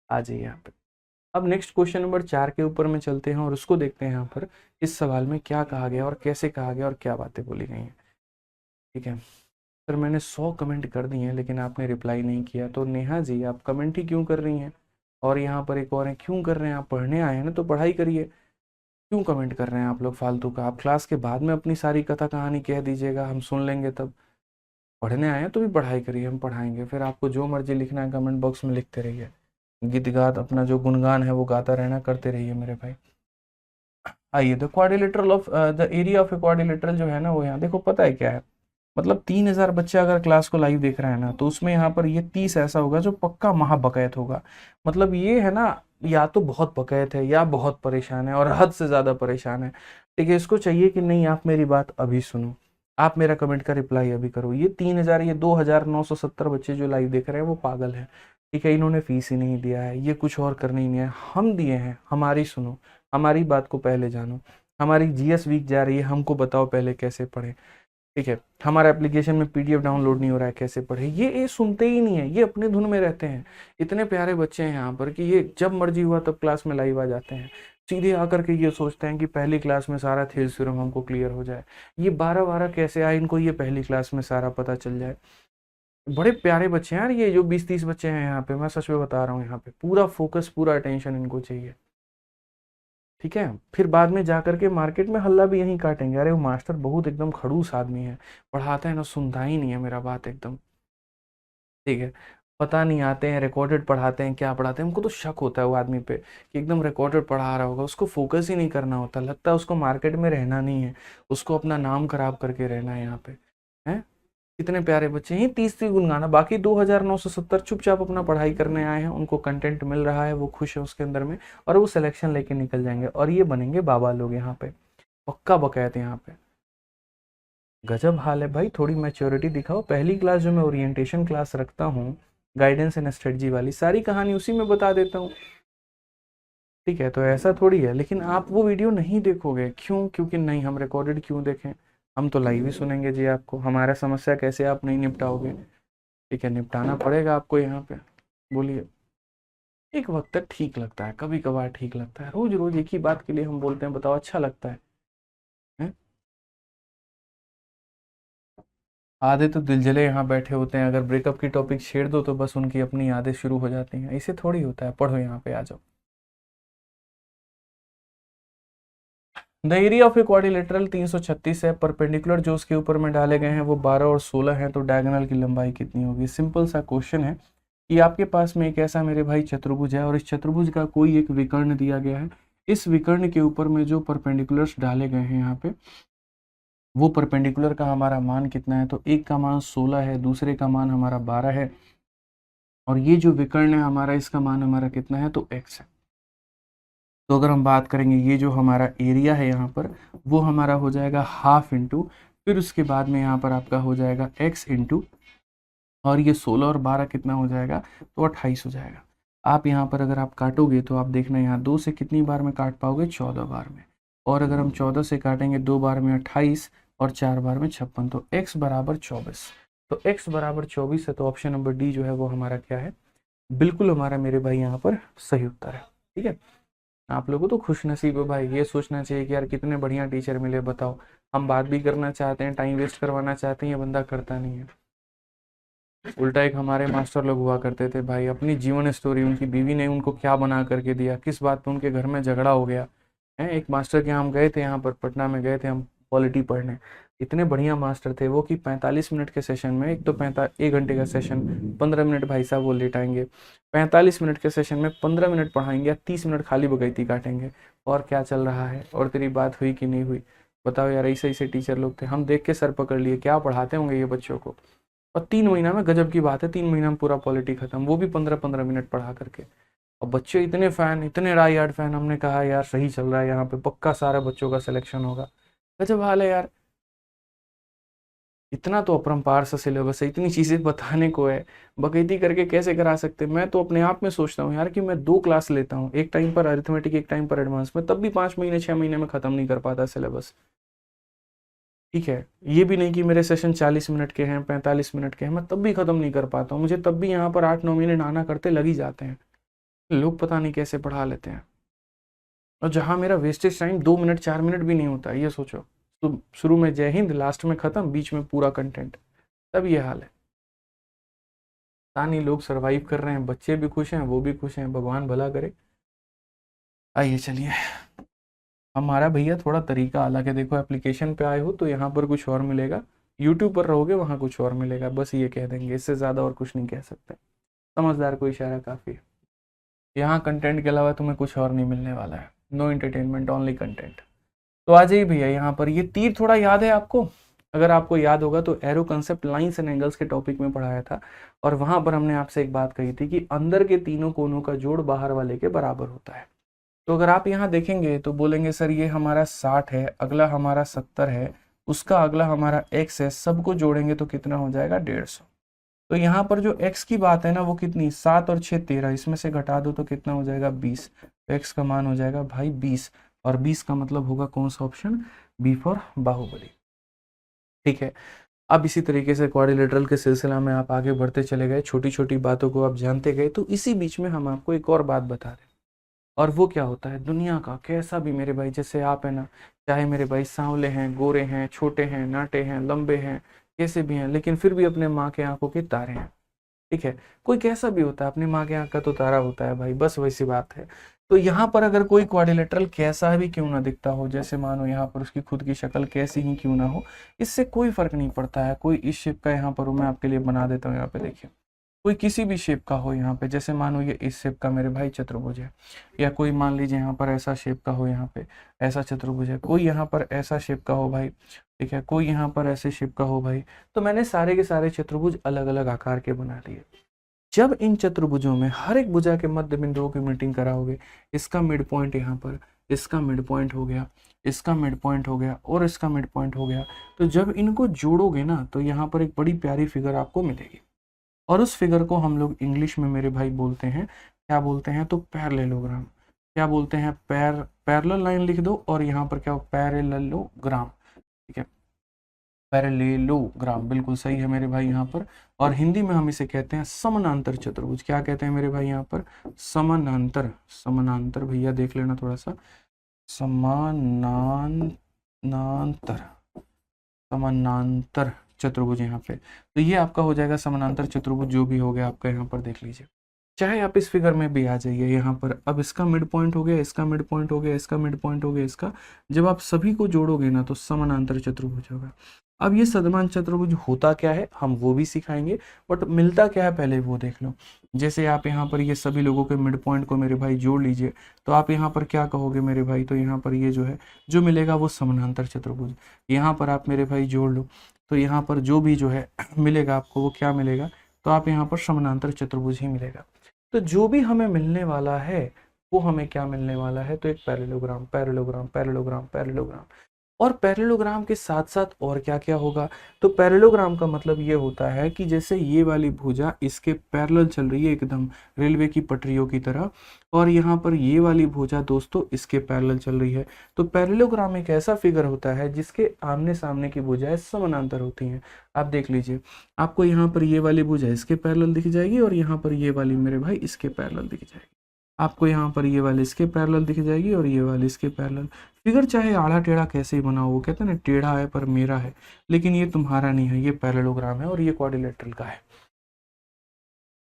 Speaker 1: आ जाइए यहाँ पे। अब नेक्स्ट क्वेश्चन नंबर 4 के ऊपर में चलते हैं और उसको देखते हैं यहाँ पर इस सवाल में क्या कहा गया और कैसे कहा गया और क्या बातें बोली गई हैं, ठीक है। सर मैंने 100 कमेंट कर दिए हैं लेकिन आपने रिप्लाई नहीं किया, तो नेहा जी आप कमेंट ही क्यों कर रही हैं, और यहाँ पर एक और है क्यों कर रहे हैं, आप पढ़ने आए हैं ना तो पढ़ाई करिए, क्यों कमेंट कर रहे हैं आप लोग फालतू का। आप क्लास के बाद में अपनी सारी कथा कहानी कह दीजिएगा, हम सुन लेंगे तब। पढ़ने आए हैं तो भी पढ़ाई करिए, हम पढ़ाएंगे, फिर आपको जो मर्जी लिखना है कमेंट बॉक्स में लिखते रहिए, गीत गात अपना जो गुणगान है वो गाता रहना, करते रहिए मेरे भाई। आइए, the quadrilateral of the area of a quadrilateral जो है ना वो यहाँ देखो, पता है क्या है, मतलब 3000 बच्चे अगर क्लास को लाइव देख रहे हैं ना, तो उसमें यहाँ पर ये 30 ऐसा होगा जो पक्का महाबकैत होगा। मतलब ये है ना, या तो बहुत बकैत है या बहुत परेशान है और हद से ज़्यादा परेशान है, ठीक है। इसको चाहिए कि नहीं आप मेरी बात अभी सुनो, आप मेरा कमेंट का रिप्लाई अभी करो। ये 3000, ये 2970 बच्चे जो लाइव देख रहे हैं वो पागल है, ठीक है। इन्होंने फीस ही नहीं दिया है, ये कुछ और करने ही नहीं है, हम दिए हैं, हमारी सुनो, हमारी बात को पहले जानो। हमारी GS वीक जा रही है, हमको बताओ पहले कैसे पढ़े, ठीक है। हमारा एप्लीकेशन में PDF डाउनलोड नहीं हो रहा है, कैसे पढ़े। ये सुनते ही नहीं है, ये अपने धुन में रहते हैं। इतने प्यारे बच्चे हैं यहाँ पर कि ये जब मर्जी हुआ तब क्लास में लाइव आ जाते हैं, सीधे आकर के ये सोचते हैं कि पहली क्लास में सारा थेल्स थ्योरम हमको क्लियर हो जाए। ये 12 कैसे आए इनको, ये पहली क्लास में सारा पता चल जाए। बड़े प्यारे बच्चे हैं यार, ये जो 20-30 बच्चे हैं यहाँ पे, मैं सच में बता रहा हूँ, यहाँ पे पूरा फोकस पूरा अटेंशन इनको चाहिए, ठीक है। फिर बाद में जाकर के मार्केट में हल्ला भी यहीं काटेंगे, अरे वो मास्टर बहुत एकदम खड़ूस आदमी है, पढ़ाता है ना सुनता ही नहीं है मेरा बात एकदम, ठीक है। पता नहीं, आते हैं रिकॉर्डेड पढ़ाते हैं, क्या पढ़ाते हैं, हमको तो शक होता है वो आदमी पे कि एकदम रिकॉर्डेड पढ़ा रहा होगा, उसको फोकस ही नहीं करना होता, लगता है उसको मार्केट में रहना नहीं है, उसको अपना नाम खराब करके रहना है यहाँ पे, है। कितने प्यारे बच्चे हैं, 30 गुनगाना, बाकी 2970 चुपचाप अपना पढ़ाई करने आए हैं, उनको कंटेंट मिल रहा है, वो खुश है उसके अंदर में, और वो सिलेक्शन लेके निकल जाएंगे, और ये बनेंगे बाबा लोग यहाँ पे, पक्का बकैत यहाँ पे। गजब हाल है भाई, थोड़ी मैच्योरिटी दिखाओ। पहली क्लास जो मैं ओरिएंटेशन क्लास रखता हूँ, गाइडेंस एंड स्ट्रेटजी वाली, सारी कहानी उसी में बता देता हूँ, ठीक है। तो ऐसा थोड़ी है, लेकिन आप वो वीडियो नहीं देखोगे, क्यों, क्योंकि नहीं, हम रिकॉर्डेड क्यों देखें, हम तो लाइव ही सुनेंगे जी आपको, हमारा समस्या कैसे आप नहीं निपटाओगे, ठीक है। निपटाना पड़ेगा आपको यहाँ पे, बोलिए। एक वक्त तक ठीक लगता है, कभी कभार ठीक लगता है, रोज रोज एक ही बात के लिए हम बोलते हैं, बताओ अच्छा लगता है? हैं? आधे तो दिलजले यहाँ बैठे होते हैं, अगर ब्रेकअप की टॉपिक छेड़ दो तो बस उनकी अपनी यादें शुरू हो जाती हैं। ऐसे थोड़ी होता है। पढ़ो यहाँ पे, आ जाओ। The area of a quadrilateral 336 है। परपेंडिकुलर जो उसके ऊपर में डाले गए हैं वो 12 और 16 हैं, तो डायगोनल की लंबाई कितनी होगी? सिंपल सा क्वेश्चन है कि आपके पास में एक ऐसा मेरे भाई चतुर्भुज है और इस चतुर्भुज का कोई एक विकर्ण दिया गया है। इस विकर्ण के ऊपर में जो परपेंडिकुलर्स डाले गए हैं यहाँ पे, वो परपेंडिकुलर का हमारा मान कितना है? तो एक का मान 16 है, दूसरे का मान हमारा 12 है, और ये जो विकर्ण है हमारा, इसका मान हमारा कितना है? तो x है। तो अगर हम बात करेंगे, ये जो हमारा एरिया है यहाँ पर, वो हमारा हो जाएगा हाफ इंटू, फिर उसके बाद में यहाँ पर आपका हो जाएगा x इंटू, और ये 16 और 12 कितना हो जाएगा? तो 28 हो जाएगा। आप यहाँ पर अगर आप काटोगे तो आप देखना, यहाँ 2 से कितनी बार में काट पाओगे? 14 बार में। और अगर हम 14 से काटेंगे 2 बार में 28, और 4 बार में 56, तो x बराबर 24। तो x बराबर 24 है, तो ऑप्शन नंबर डी जो है वो हमारा क्या है? बिल्कुल हमारा मेरे भाई यहाँ पर सही उत्तर है। ठीक है, आप लोगों तो खुश नसीब है भाई। ये सोचना चाहिए कि यार कितने बढ़िया टीचर मिले, बताओ। हम बात भी करना चाहते हैं, टाइम वेस्ट करवाना चाहते हैं, ये बंदा करता नहीं है। उल्टा एक हमारे मास्टर लोग हुआ करते थे भाई, अपनी जीवन स्टोरी, उनकी बीवी ने उनको क्या बना करके दिया, किस बात पे उनके घर में झगड़ा हो गया है। एक मास्टर के यहाँ हम गए थे, यहाँ पर पटना में गए थे हम पॉलिटी पढ़ने। इतने बढ़िया मास्टर थे वो कि 45 मिनट के सेशन में, एक तो 1 घंटे का सेशन, 15 मिनट भाई साहब वो लेटाएंगे, 45 मिनट के सेशन में 15 मिनट पढ़ाएंगे, 30 मिनट खाली बगैती काटेंगे, और क्या चल रहा है, और तेरी बात हुई कि नहीं हुई। बताओ यार, ऐसे ऐसे टीचर लोग थे, हम देख के सर पकड़ लिए, क्या पढ़ाते होंगे ये बच्चों को। और 3 महीना में, गजब की बात है, 3 महीना में पूरा पॉलिटी खत्म, वो भी 15-15 मिनट पढ़ा करके। और बच्चे इतने फैन, इतने राई यार्ड फैन, हमने कहा यार सही चल रहा है यहाँ पे, पक्का सारा बच्चों का सिलेक्शन होगा। गजब हाल है यार, इतना तो अपरंपार सा सिलेबस है, इतनी चीजें बताने को है, बकैती करके कैसे करा सकते। मैं तो अपने आप में सोचता हूँ यार कि मैं 2 क्लास लेता हूँ, एक टाइम पर अरिथमेटिक, एक टाइम पर एडवांस में, तब भी 5 महीने 6 महीने में खत्म नहीं कर पाता सिलेबस। ठीक है, ये भी नहीं कि मेरे सेशन 40 मिनट के हैं, 45 मिनट के हैं, मैं तब भी खत्म नहीं कर पाता हूँ, मुझे तब भी यहाँ पर 8-9 महीने नाना करते लग ही जाते हैं। लोग पता नहीं कैसे पढ़ा लेते हैं। और जहाँ मेरा वेस्टेज टाइम 2 मिनट 4 मिनट भी नहीं होता, ये सोचो। तो शुरू में जय हिंद, लास्ट में खत्म, बीच में पूरा कंटेंट, तब ये हाल है। पता नहीं लोग सरवाइव कर रहे हैं, बच्चे भी खुश हैं, वो भी खुश हैं, भगवान भला करे। आइए चलिए, हमारा भैया थोड़ा तरीका अलग है। देखो, एप्लीकेशन पे आए हो तो यहाँ पर कुछ और मिलेगा, यूट्यूब पर रहोगे वहाँ कुछ और मिलेगा, बस ये कह देंगे, इससे ज़्यादा और कुछ नहीं कह सकते। समझदार को इशारा काफ़ी है। यहाँ कंटेंट के अलावा तुम्हें कुछ और नहीं मिलने वाला है। No entertainment, only content. तो आ जाइए भैया, यहाँ पर ये तीर थोड़ा याद है आपको? अगर आपको याद होगा तो arrow concept lines and angles के टॉपिक में पढ़ाया था, और वहां पर हमने आपसे एक बात कही थी कि अंदर के तीनों कोनों का जोड़ बाहर वाले के बराबर होता है। तो अगर आप यहाँ देखेंगे तो बोलेंगे सर ये हमारा 60 है, अगला हमारा 70 है, उसका अगला हमारा x है, सबको जोड़ेंगे तो कितना हो जाएगा? 150। तो यहाँ पर जो x की बात है ना, वो कितनी? 7 और 6 13, इसमें से घटा दो तो कितना हो जाएगा? 20। तो x का मान हो जाएगा भाई 20, और 20 का मतलब होगा कौन सा ऑप्शन? B for Baahubali. ठीक है, अब इसी तरीके से क्वाड्रिलेटरल के सिलसिला में आप आगे बढ़ते चले गए, छोटी छोटी बातों को आप जानते गए, तो इसी बीच में हम आपको एक और बात बता दें। और वो क्या होता है? दुनिया का कैसा भी मेरे भाई, जैसे आप है ना, चाहे मेरे भाई सांवले हैं, गोरे हैं, छोटे हैं, नाटे हैं, लंबे हैं, कैसे भी हैं, लेकिन फिर भी अपने माँ के आंखों के तारे हैं। ठीक है, कोई कैसा भी होता है, अपनी माँ के आंख का तो तारा होता है भाई, बस वैसी बात है। तो यहाँ पर अगर कोई क्वाड्रिलेटरल कैसा भी क्यों ना दिखता हो, जैसे मानो यहाँ पर उसकी खुद की शक्ल कैसी ही क्यों ना हो, इससे कोई फर्क नहीं पड़ता है। कोई इस शेप का यहाँ पर मैं आपके लिए बना देता हूँ, यहाँ पे देखिए, कोई किसी भी शेप का हो यहाँ पे, जैसे मानो ये इस शेप का मेरे भाई चतुर्भुज है, या कोई मान लीजिए यहाँ पर ऐसा शेप का हो, यहाँ पे ऐसा चतुर्भुज है, कोई यहाँ पर ऐसा शेप का हो भाई, ठीक है, कोई यहाँ पर ऐसे शेप का हो भाई। तो मैंने सारे के सारे चतुर्भुज अलग अलग आकार के बना लिए। जब इन चतुर्भुजों में हर एक भुजा के मध्य बिंदुओं की मीटिंग कराओगे, इसका मिड पॉइंट यहाँ पर, इसका मिड पॉइंट हो गया, इसका मिड पॉइंट हो गया, और इसका मिड पॉइंट हो गया, तो जब इनको जोड़ोगे ना तो यहाँ पर एक बड़ी प्यारी फिगर आपको मिलेगी। और उस फिगर को हम लोग इंग्लिश में मेरे भाई बोलते हैं, क्या बोलते हैं? तो पैरेललोग्राम। क्या बोलते हैं? पैरेलल लाइन लिख दो, और यहाँ पर क्या हो? पैरेललोग्राम। ठीक है, पैरेललोग्राम, बिल्कुल सही है मेरे भाई यहाँ पर। और हिंदी में हम इसे कहते हैं समानांतर चतुर्भुज। क्या कहते हैं मेरे भाई यहाँ पर? समानांतर। समानांतर भैया देख लेना थोड़ा सा, समानांतर, समानांतर चतुर्भुज यहाँ पे। तो ये आपका हो जाएगा समानांतर चतुर्भुज, जो भी हो गया आपका यहाँ पर देख लीजिए। चाहे आप इस फिगर में भी आ जाइए यहाँ पर, अब इसका मिड पॉइंट हो गया, इसका मिड पॉइंट हो गया, इसका मिड पॉइंट हो गया, इसका, जब आप सभी को जोड़ोगे ना तो समानांतर चतुर्भुज होगा। अब ये समानांतर चतुर्भुज होता क्या है हम वो भी सिखाएंगे, बट मिलता क्या है पहले वो देख लो। जैसे आप यहाँ पर ये सभी लोगों के मिड पॉइंट को मेरे भाई जोड़ लीजिए, तो आप यहाँ पर क्या कहोगे मेरे भाई? तो यहाँ पर ये जो है जो मिलेगा वो समानांतर चतुर्भुज। यहाँ पर आप मेरे भाई जोड़ लो, तो यहाँ पर जो भी जो है मिलेगा आपको वो क्या मिलेगा? तो आप यहाँ पर समानांतर चतुर्भुज ही मिलेगा। तो जो भी हमें मिलने वाला है वो हमें क्या मिलने वाला है? तो एक पैरेललोग्राम, पैरेललोग्राम, पैरेललोग्राम, पैरेललोग्राम। और पैरेललोग्राम के साथ साथ और क्या क्या होगा? तो पैरेललोग्राम का मतलब ये होता है कि जैसे ये वाली भुजा इसके पैरेलल चल रही है एकदम रेलवे की पटरियों की तरह, और यहाँ पर ये वाली भुजा दोस्तों इसके पैरेलल चल रही है। तो पैरेललोग्राम एक ऐसा फिगर होता है जिसके आमने सामने की भुजाएं समानांतर होती हैं। आप देख लीजिए, आपको यहाँ पर ये वाली भुजा इसके पैरेलल दिख जाएगी, और यहाँ पर ये वाली मेरे भाई इसके पैरेलल दिख जाएगी। आपको यहाँ पर ये वाली इसके पैरेलल दिख जाएगी और ये वाली इसके पैरेलल। फिगर चाहे आड़ा टेढ़ा कैसे ही बना हो, वो कहते हैं ना टेढ़ा है पर मेरा है, लेकिन ये तुम्हारा नहीं है, ये पैरेललोग्राम है और ये क्वाड्रिलेटरल का है।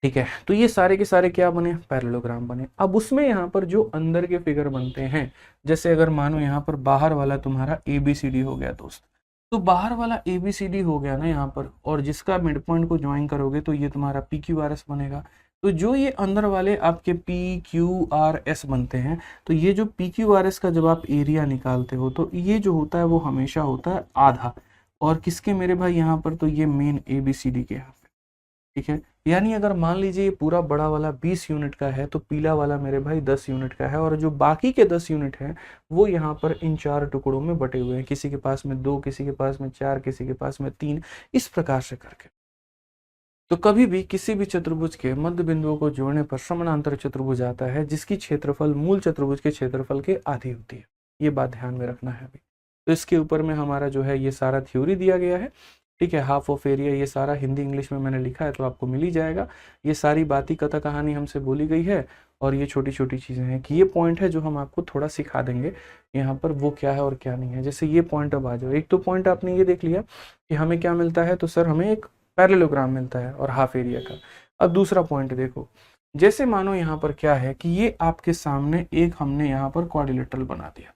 Speaker 1: ठीक है, तो ये सारे के सारे क्या बने? पैरेललोग्राम बने। अब उसमें यहाँ पर जो अंदर के फिगर बनते हैं, जैसे अगर मानो यहाँ पर बाहर वाला तुम्हारा ABCD हो गया दोस्त, तो बाहर वाला ABCD हो गया ना यहाँ पर, और जिसका मिड पॉइंट को ज्वाइन करोगे तो ये तुम्हारा PQRS बनेगा। तो जो ये अंदर वाले आपके PQRS बनते हैं, तो ये जो PQRS का जब आप एरिया निकालते हो तो ये जो होता है वो हमेशा होता है आधा। और किसके मेरे भाई यहाँ पर? तो ये मेन ABCD के यहाँ पे। ठीक है, यानी अगर मान लीजिए ये पूरा बड़ा वाला 20 यूनिट का है तो पीला वाला मेरे भाई 10 यूनिट का है, और जो बाकी के 10 यूनिट हैं वो यहाँ पर इन 4 टुकड़ों में बटे हुए हैं। किसी के पास में 2, किसी के पास में 4, किसी के पास में 3, इस प्रकार से करके। तो कभी भी किसी भी चतुर्भुज के मध्य बिंदुओं को जोड़ने पर समानांतर चतुर्भुज आता है जिसकी क्षेत्रफल मूल चतुर्भुज के क्षेत्रफल के आधी होती है। ये बात ध्यान में रखना है अभी। तो इसके ऊपर में हमारा जो है ये सारा थ्योरी दिया गया है। ठीक है, हाफ ऑफ एरिया ये सारा हिंदी इंग्लिश में मैंने लिखा है तो आपको मिल ही जाएगा। ये सारी बातें कथा कहानी हमसे बोली गई है, और ये छोटी छोटी चीज़ें हैं कि ये पॉइंट है जो हम आपको थोड़ा सिखा देंगे यहाँ पर वो क्या है और क्या नहीं है। जैसे ये पॉइंट अब आ जाओ, एक तो पॉइंट आपने ये देख लिया कि हमें क्या मिलता है, तो सर हमें एक पैरेललोग्राम मिलता है और हाफ एरिया का। अब दूसरा पॉइंट देखो, जैसे मानो यहाँ पर क्या है कि ये आपके सामने एक हमने यहाँ पर क्वाड्रिलेटरल बना दिया।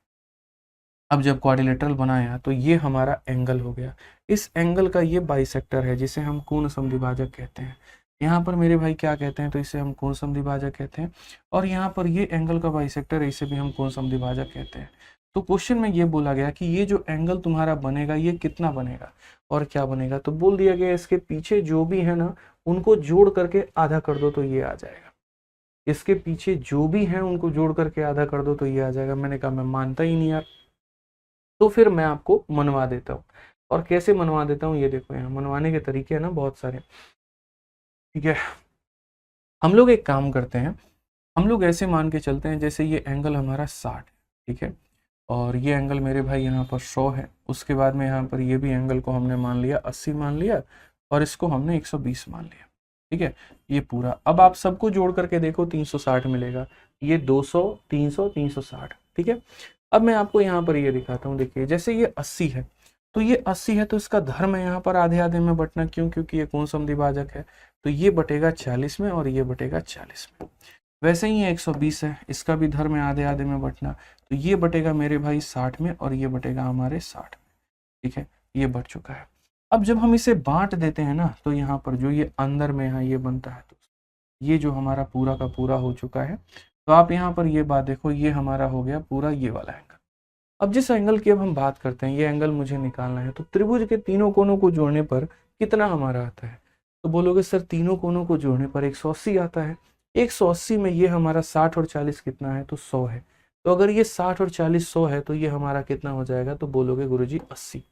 Speaker 1: अब जब क्वाड्रिलेटरल बनाया तो ये हमारा एंगल हो गया। इस एंगल का ये बाइसेक्टर है जिसे हम कोण समद्विभाजक कहते हैं। यहाँ पर मेरे भाई क्या कहते हैं? तो इसे हम कोण समद्विभाजक कहते हैं। और यहाँ पर ये एंगल का बाइसेक्टर है, इसे भी हम कोण समद्विभाजक कहते हैं। तो क्वेश्चन में ये बोला गया कि ये जो एंगल तुम्हारा बनेगा ये कितना बनेगा और क्या बनेगा? तो बोल दिया गया इसके पीछे जो भी है ना उनको जोड़ करके आधा कर दो तो ये आ जाएगा। इसके पीछे जो भी हैं उनको जोड़ करके आधा कर दो तो ये आ जाएगा। मैंने कहा मैं मानता ही नहीं यार, तो फिर मैं आपको मनवा देता हूँ। और कैसे मनवा देता हूँ ये देखो, यहाँ मनवाने के तरीके हैं ना बहुत सारे। ठीक है, हम लोग एक काम करते हैं, हम लोग ऐसे मान के चलते हैं जैसे ये एंगल हमारा 60, ठीक है, और ये एंगल मेरे भाई यहाँ पर 100 है। उसके बाद में यहाँ पर ये भी एंगल को हमने मान लिया 80 मान लिया, और इसको हमने 120 मान लिया। ठीक है, ये पूरा। अब आप सबको जोड़ करके देखो 360 मिलेगा। ये 200, 300, 360। ठीक है, अब मैं आपको यहाँ पर ये दिखाता हूँ। देखिए जैसे ये 80 है तो ये 80 है तो इसका धर्म है यहाँ पर आधे आधे में बटना। क्यों? क्योंकि ये कोण समद्विभाजक है, तो ये बटेगा 40 में और ये बटेगा 40 में। वैसे ही ये 120 है, इसका भी धर्म है आधे आधे में बटना, तो ये बटेगा मेरे भाई 60 में और ये बटेगा हमारे 60 में। ठीक है, ये बट चुका है। अब जब हम इसे बांट देते हैं ना तो यहाँ पर जो ये अंदर में है ये बनता है, तो ये जो हमारा पूरा का पूरा हो चुका है। तो आप यहाँ पर ये बात देखो, ये हमारा हो गया पूरा ये वाला एंगल। अब जिस एंगल की अब हम बात करते हैं, ये एंगल मुझे निकालना है, तो त्रिभुज के तीनों कोनों को जोड़ने पर कितना हमारा आता है? तो बोलोगे सर तीनों कोनों को जोड़ने पर 180 आता है। 180 में ये हमारा 60 और 40 कितना है? तो 100 है। तो अगर ये 60 और 40 100 है तो ये हमारा कितना हो जाएगा? तो बोलोगे गुरुजी 80।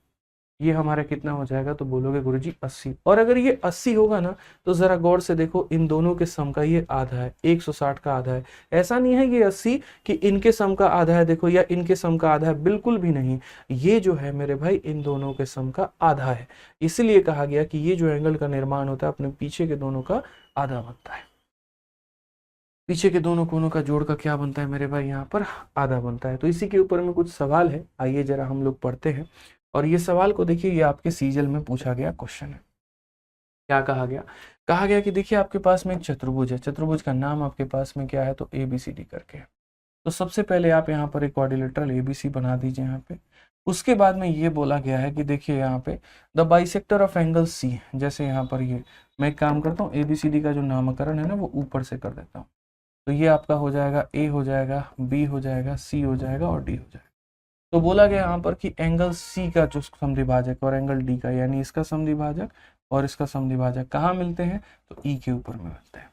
Speaker 1: ये हमारा कितना हो जाएगा, तो बोलोगे गुरुजी 80। और अगर ये 80 होगा ना तो जरा गौर से देखो, इन दोनों के सम का ये आधा है, 160 का आधा है। ऐसा नहीं है ये 80 कि इनके सम का आधा है देखो, या इनके सम का आधा है, बिल्कुल भी नहीं। ये जो है मेरे भाई इन दोनों के सम का आधा है। इसलिए कहा गया कि ये जो एंगल का निर्माण होता है अपने पीछे के दोनों का आधा बनता है। पीछे के दोनों कोनों का जोड़ का क्या बनता है मेरे भाई, यहाँ पर आधा बनता है। तो इसी के ऊपर में कुछ सवाल है, आइए जरा हम लोग पढ़ते हैं। और ये सवाल को देखिए, ये आपके सीजल में पूछा गया क्वेश्चन है। क्या कहा गया, कहा गया कि देखिए आपके पास में एक चतुर्भुज है, चतुर्भुज का नाम आपके पास में क्या है, तो ABCD करके। तो सबसे पहले आप यहाँ पर एक क्वाड्रिलेटरल ABC बना दीजिए यहाँ पे। उसके बाद में ये बोला गया है कि देखिए यहाँ पे the bisector of angle C, जैसे यहाँ पर ये मैं एक काम करता हूँ, ABCD का जो नामकरण है ना वो ऊपर से कर देता हूँ। तो ये आपका हो जाएगा A हो जाएगा, B हो जाएगा, C हो जाएगा और D हो जाएगा। तो बोला गया यहाँ पर कि एंगल C का जो समद्विभाजक और एंगल D का, यानी इसका समद्विभाजक और इसका समद्विभाजक कहाँ मिलते हैं, तो E के ऊपर में मिलते हैं।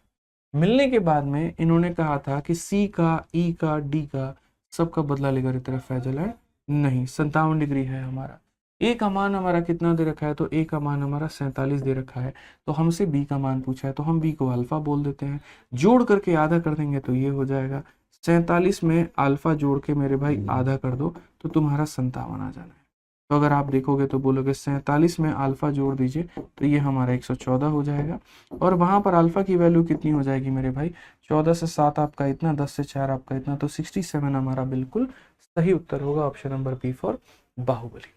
Speaker 1: मिलने के बाद में इन्होंने कहा था कि C का, E का, D का सबका बदला लेकर इस तरफ फैजल है नहीं, 57 डिग्री है हमारा। A का मान हमारा कितना दे रखा है, तो A का मान हमारा 47 दे रखा है। तो हमसे B का मान पूछा है, तो हम B को अल्फा बोल देते हैं। जोड़ करके आधा कर देंगे तो ये हो जाएगा 47 में अल्फा जोड़ के मेरे भाई आधा कर दो तो तुम्हारा 57 आ जाना है। तो अगर आप देखोगे तो बोलोगे 47 में अल्फा जोड़ दीजिए तो ये हमारा 114 हो जाएगा। और वहां पर अल्फा की वैल्यू कितनी हो जाएगी मेरे भाई, 14 से 7 आपका इतना, 10 से 4 आपका इतना, तो 67 हमारा बिल्कुल सही उत्तर होगा, option number B for Baahubali.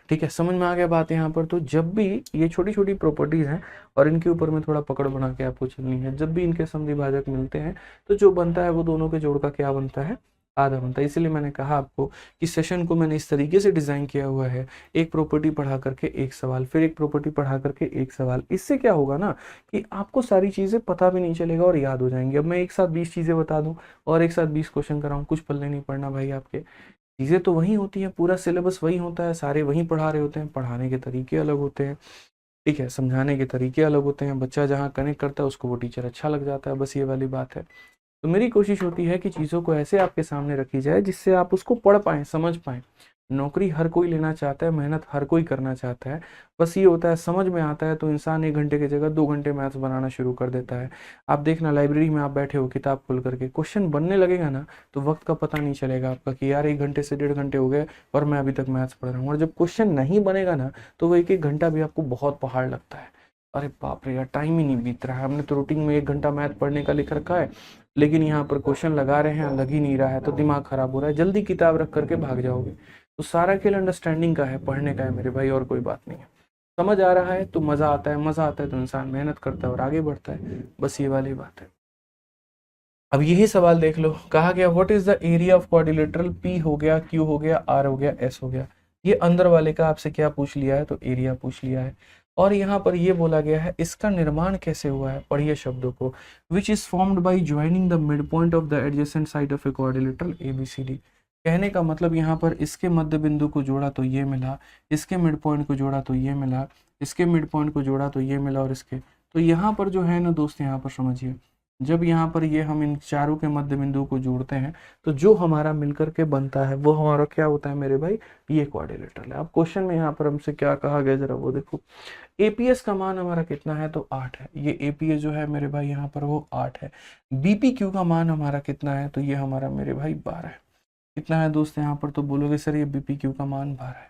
Speaker 1: ठीक है, समझ में आ गया बात यहाँ पर। तो जब भी ये छोटी छोटी प्रॉपर्टीज हैं और इनके ऊपर में थोड़ा पकड़ बना के आपको चलनी है, जब भी इनके समद्विभाजक मिलते हैं तो जो बनता है वो दोनों के जोड़ का क्या बनता है, आधा बनता है। इसलिए मैंने कहा आपको कि सेशन को मैंने इस तरीके से डिजाइन किया हुआ है, एक प्रॉपर्टी पढ़ा करके एक सवाल, फिर एक प्रॉपर्टी पढ़ा करके एक सवाल। इससे क्या होगा ना कि आपको सारी चीजें पता भी नहीं चलेगा और याद हो जाएंगी। अब मैं एक साथ 20 चीजें बता दूं और एक साथ 20 क्वेश्चन कराऊं, कुछ पल्ले नहीं पड़ना भाई आपके। चीज़ें तो वही होती हैं, पूरा सिलेबस वही होता है, सारे वही पढ़ा रहे होते हैं, पढ़ाने के तरीके अलग होते हैं, ठीक है, समझाने के तरीके अलग होते हैं। बच्चा जहाँ कनेक्ट करता है उसको वो टीचर अच्छा लग जाता है, बस ये वाली बात है। तो मेरी कोशिश होती है कि चीज़ों को ऐसे आपके सामने रखी जाए जिससे आप उसको पढ़ पाएँ, समझ पाएँ। नौकरी हर कोई लेना चाहता है, मेहनत हर कोई करना चाहता है, बस ये होता है समझ में आता है तो इंसान 1 घंटे की जगह 2 घंटे मैथ्स बनाना शुरू कर देता है। आप देखना लाइब्रेरी में आप बैठे हो किताब खोल करके, क्वेश्चन बनने लगेगा ना तो वक्त का पता नहीं चलेगा आपका कि यार 1 घंटे से 1.5 घंटे हो गए और मैं अभी तक मैथ्स पढ़ रहा हूँ। और जब क्वेश्चन नहीं बनेगा ना तो वो 1-1 घंटा भी आपको बहुत पहाड़ लगता है, अरे बाप रे यार टाइम ही नहीं बीत रहा है, हमने तो रूटीन में 1 घंटा मैथ पढ़ने का लिख रखा है, लेकिन यहाँ पर क्वेश्चन लगा रहे हैं लग ही नहीं रहा है, तो दिमाग खराब हो रहा है, जल्दी किताब रख करके भाग जाओगे। तो सारा खेल अंडरस्टैंडिंग का है, पढ़ने का है मेरे भाई, और कोई बात नहीं है। समझ आ रहा है तो मजा आता है, मजा आता है तो इंसान मेहनत करता है और आगे बढ़ता है, बस ये वाली बात है। अब यही सवाल देख लो, कहा गया what is the area of quadrilateral P हो गया, Q हो गया, R हो गया, S हो गया। ये अंदर वाले का आपसे क्या पूछ लिया है, तो एरिया पूछ लिया है। और यहाँ पर ये बोला गया है इसका निर्माण कैसे हुआ है, पढ़िए शब्दों को, which is formed by joining the mid point of the adjacent side of a quadrilateral ABCD। कहने का मतलब यहाँ पर इसके मध्य बिंदु को जोड़ा तो ये मिला, इसके मिड पॉइंट को जोड़ा तो ये मिला, इसके मिड पॉइंट को जोड़ा तो ये मिला, और इसके, तो यहाँ पर जो है ना दोस्त, यहाँ पर समझिए, जब यहाँ पर ये हम इन चारों के मध्य बिंदु को जोड़ते हैं तो जो हमारा मिलकर के बनता है वो हमारा क्या होता है मेरे भाई, ये क्वाड्रिलेटरल है। अब क्वेश्चन में यहाँ पर हमसे क्या कहा गया, जरा वो देखो। APS का मान हमारा कितना है, तो 8 है, ये APS जो है मेरे भाई यहाँ पर वो 8 है। BPQ का मान हमारा कितना है, तो ये हमारा मेरे भाई 12 है। कितना है दोस्त यहाँ पर, तो बोलोगे सर ये BPQ का मान 12 है।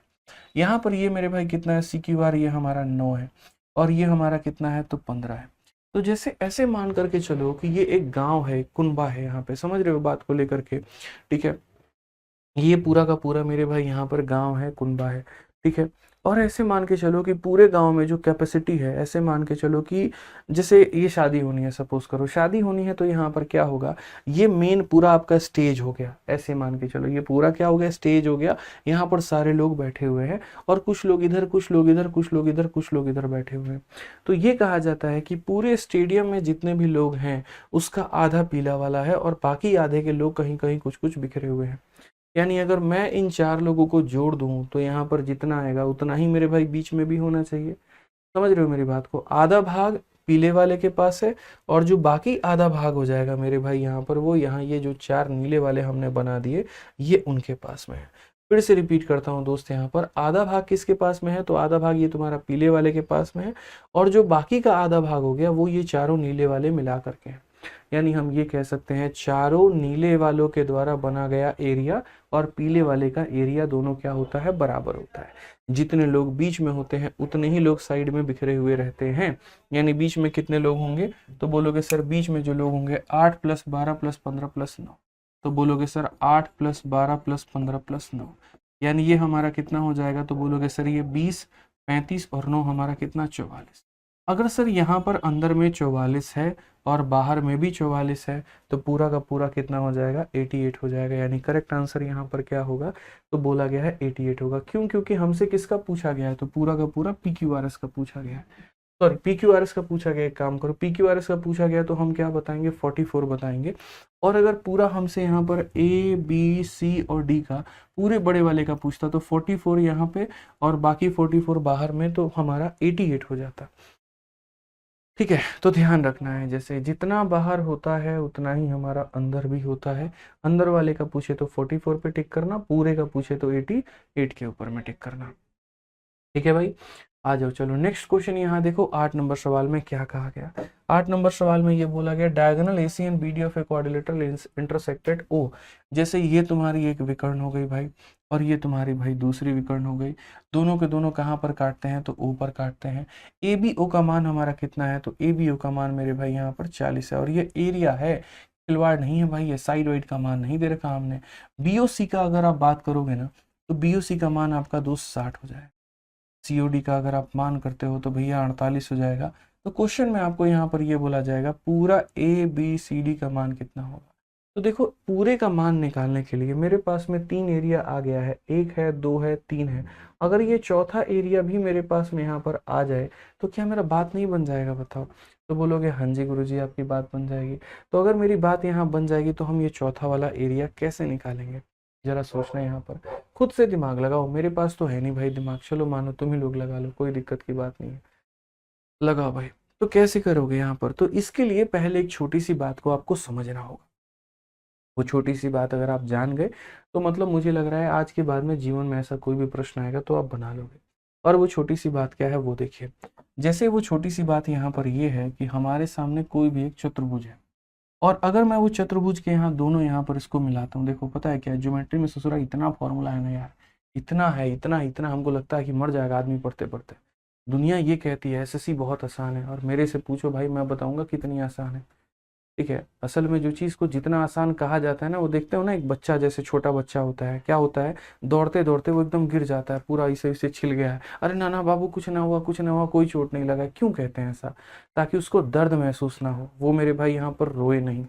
Speaker 1: यहाँ पर ये मेरे भाई कितना है, CQR ये हमारा 9 है, और ये हमारा कितना है, तो 15 है। तो जैसे ऐसे मान करके चलो कि ये एक गांव है, कुनबा है, यहाँ पे समझ रहे हो बात को लेकर के, ठीक है, ये पूरा का पूरा मेरे भाई यहाँ पर गांव है, कुनबा है, ठीक है। और ऐसे मान के चलो कि पूरे गांव में जो कैपेसिटी है, ऐसे मान के चलो कि जैसे ये शादी होनी है, सपोज करो शादी होनी है, तो यहाँ पर क्या होगा, ये मेन पूरा आपका स्टेज हो गया, ऐसे मान के चलो ये पूरा क्या हो गया, स्टेज हो गया। यहाँ पर सारे लोग बैठे हुए हैं और कुछ लोग इधर, कुछ लोग इधर, कुछ लोग इधर, कुछ लोग इधर बैठे हुए हैं। तो ये कहा जाता है कि पूरे स्टेडियम में जितने भी लोग हैं उसका आधा पीला वाला है और बाकी आधे के लोग कहीं कहीं कुछ कुछ बिखरे हुए हैं। यानी अगर मैं इन 4 लोगों को जोड़ दूं तो यहाँ पर जितना आएगा उतना ही मेरे भाई बीच में भी होना चाहिए। समझ रहे हो मेरी बात को, आधा भाग पीले वाले के पास है और जो बाकी आधा भाग हो जाएगा मेरे भाई यहाँ पर, वो यहाँ ये जो 4 नीले वाले हमने बना दिए ये उनके पास में है। फिर से रिपीट करता हूँ दोस्त, यहाँ पर आधा भाग किसके पास में है, तो आधा भाग ये तुम्हारा पीले वाले के पास में है, और जो बाकी का आधा भाग हो गया वो ये चारों नीले वाले मिला करके हैं। यानी हम ये कह सकते हैं चारों नीले वालों के द्वारा बना गया एरिया और पीले वाले का एरिया दोनों क्या होता है, बराबर होता है। जितने लोग बीच में होते हैं उतने ही लोग साइड में बिखरे हुए रहते हैं। यानी बीच में कितने लोग होंगे, तो बोलोगे सर बीच में जो लोग होंगे 8 + 12 + 15 + 9, तो बोलोगे सर 8 + 12 + 15 + 9, यानी ये हमारा कितना हो जाएगा, तो बोलोगे सर ये 20, 35 और 9 हमारा कितना, 44। अगर सर यहाँ पर अंदर में 44 है और बाहर में भी 44 है, तो पूरा का पूरा कितना हो जाएगा, 88 हो जाएगा। यानी करेक्ट आंसर यहाँ पर क्या होगा, तो बोला गया है 88 होगा। क्यों, क्योंकि हमसे किसका पूछा गया है, तो पूरा का पूरा PQRS का पूछा गया है, सॉरी PQRS का पूछा गया। एक काम करो, PQRS का पूछा गया तो हम क्या बताएंगे, 44 बताएंगे। और अगर पूरा हमसे यहाँ पर A B C और D का पूरे बड़े वाले का पूछता तो 44 यहाँ पे और बाकी 44 बाहर में, तो हमारा 88 हो जाता। ठीक है, तो ध्यान रखना है, जैसे जितना बाहर होता है उतना ही हमारा अंदर भी होता है। अंदर वाले का पूछे तो 44 पे टिक करना, पूरे का पूछे तो 88 के ऊपर में टिक करना। ठीक है भाई, आ जाओ चलो नेक्स्ट क्वेश्चन। यहाँ देखो 8 नंबर सवाल में क्या कहा गया। 8 नंबर सवाल में ये बोला गया diagonal AC and BD of a quadrilateral intersected O। जैसे ये तुम्हारी एक विकर्ण हो गई भाई, और ये तुम्हारी भाई दूसरी विकर्ण हो गई। दोनों के दोनों कहाँ पर काटते हैं, तो O पर काटते हैं। ABO का मान हमारा कितना है, तो ABO का मान मेरे भाई यहाँ पर 40 है, और ये एरिया है, खिलवाड़ नहीं है भाई, ये साइड वाइड का मान नहीं दे रखा हमने। BOC का अगर आप बात करोगे ना, तो BOC का मान आपका दोस्त 60 हो जाएगा। COD का अगर आप मान करते हो तो भैया 48 हो जाएगा। तो क्वेश्चन में आपको यहाँ पर ये बोला जाएगा पूरा ABCD का मान कितना होगा। तो देखो पूरे का मान निकालने के लिए मेरे पास में 3 एरिया आ गया है, 1 है, 2 है, 3 है। अगर ये चौथा एरिया भी मेरे पास में यहाँ पर आ जाए तो क्या मेरा बात नहीं बन जाएगा, बताओ। तो बोलोगे हाँ जी गुरुजी आपकी बात बन जाएगी। तो अगर मेरी बात यहाँ बन जाएगी तो हम ये चौथा वाला एरिया कैसे निकालेंगे, जरा सोचना यहाँ पर, खुद से दिमाग लगाओ। मेरे पास तो है नहीं भाई दिमाग, चलो मानो तुम ही लोग लगा लो, कोई दिक्कत की बात नहीं है, लगाओ भाई। तो कैसे करोगे यहाँ पर, तो इसके लिए पहले एक छोटी सी बात को आपको समझना होगा। वो छोटी सी बात अगर आप जान गए तो मतलब मुझे लग रहा है आज के बाद में जीवन में ऐसा कोई भी प्रश्न आएगा तो आप बना लोगे। और वो छोटी सी बात क्या है वो देखिए। जैसे वो छोटी सी बात यहाँ पर ये है कि हमारे सामने कोई भी एक चतुर्भुज है, और अगर मैं वो चतुर्भुज के यहाँ दोनों यहाँ पर इसको मिलाता हूँ, देखो पता है क्या है, ज्योमेट्री में ससुरा इतना फॉर्मूला है ना यार, इतना है, इतना इतना हमको लगता है कि मर जाएगा आदमी पढ़ते पढ़ते। दुनिया ये कहती है SSC बहुत आसान है, और मेरे से पूछो भाई मैं बताऊंगा कितनी आसान है। ठीक है, असल में जो चीज़ को जितना आसान कहा जाता है ना, वो देखते हो ना एक बच्चा, जैसे छोटा बच्चा होता है, क्या होता है, दौड़ते दौड़ते वो एकदम गिर जाता है, पूरा इसे इसे छिल गया है, अरे ना ना बाबू कुछ ना हुआ, कुछ ना हुआ, कोई चोट नहीं लगा। क्यों कहते हैं ऐसा, ताकि उसको दर्द महसूस ना हो, वो मेरे भाई यहाँ पर रोए नहीं।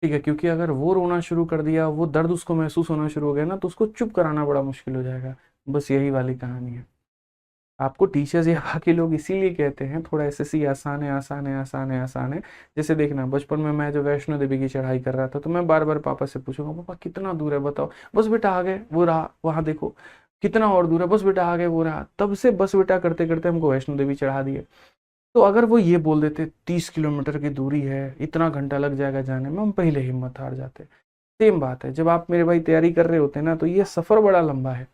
Speaker 1: ठीक है, क्योंकि अगर वो रोना शुरू कर दिया, वो दर्द उसको महसूस होना शुरू हो गया ना, तो उसको चुप कराना बड़ा मुश्किल हो जाएगा। बस यही वाली कहानी है। आपको टीचर्स या बाकी लोग इसीलिए कहते हैं थोड़ा SSC आसान है, आसान है, आसान है, आसान है। जैसे देखना बचपन में मैं जो वैष्णो देवी की चढ़ाई कर रहा था, तो मैं बार बार पापा से पूछूंगा, पापा कितना दूर है बताओ, बस बेटा आ गए वो रहा, वहां देखो कितना और दूर है, बस बेटा आ गए वो रहा। तब से बस बेटा करते करते हमको वैष्णो देवी चढ़ा दिए। तो अगर वो ये बोल देते 30 किलोमीटर की दूरी है, इतना घंटा लग जाएगा जाने में, हम पहले हिम्मत हार जाते। सेम बात है, जब आप मेरे भाई तैयारी कर रहे होते हैं ना, तो ये सफर बड़ा लंबा है,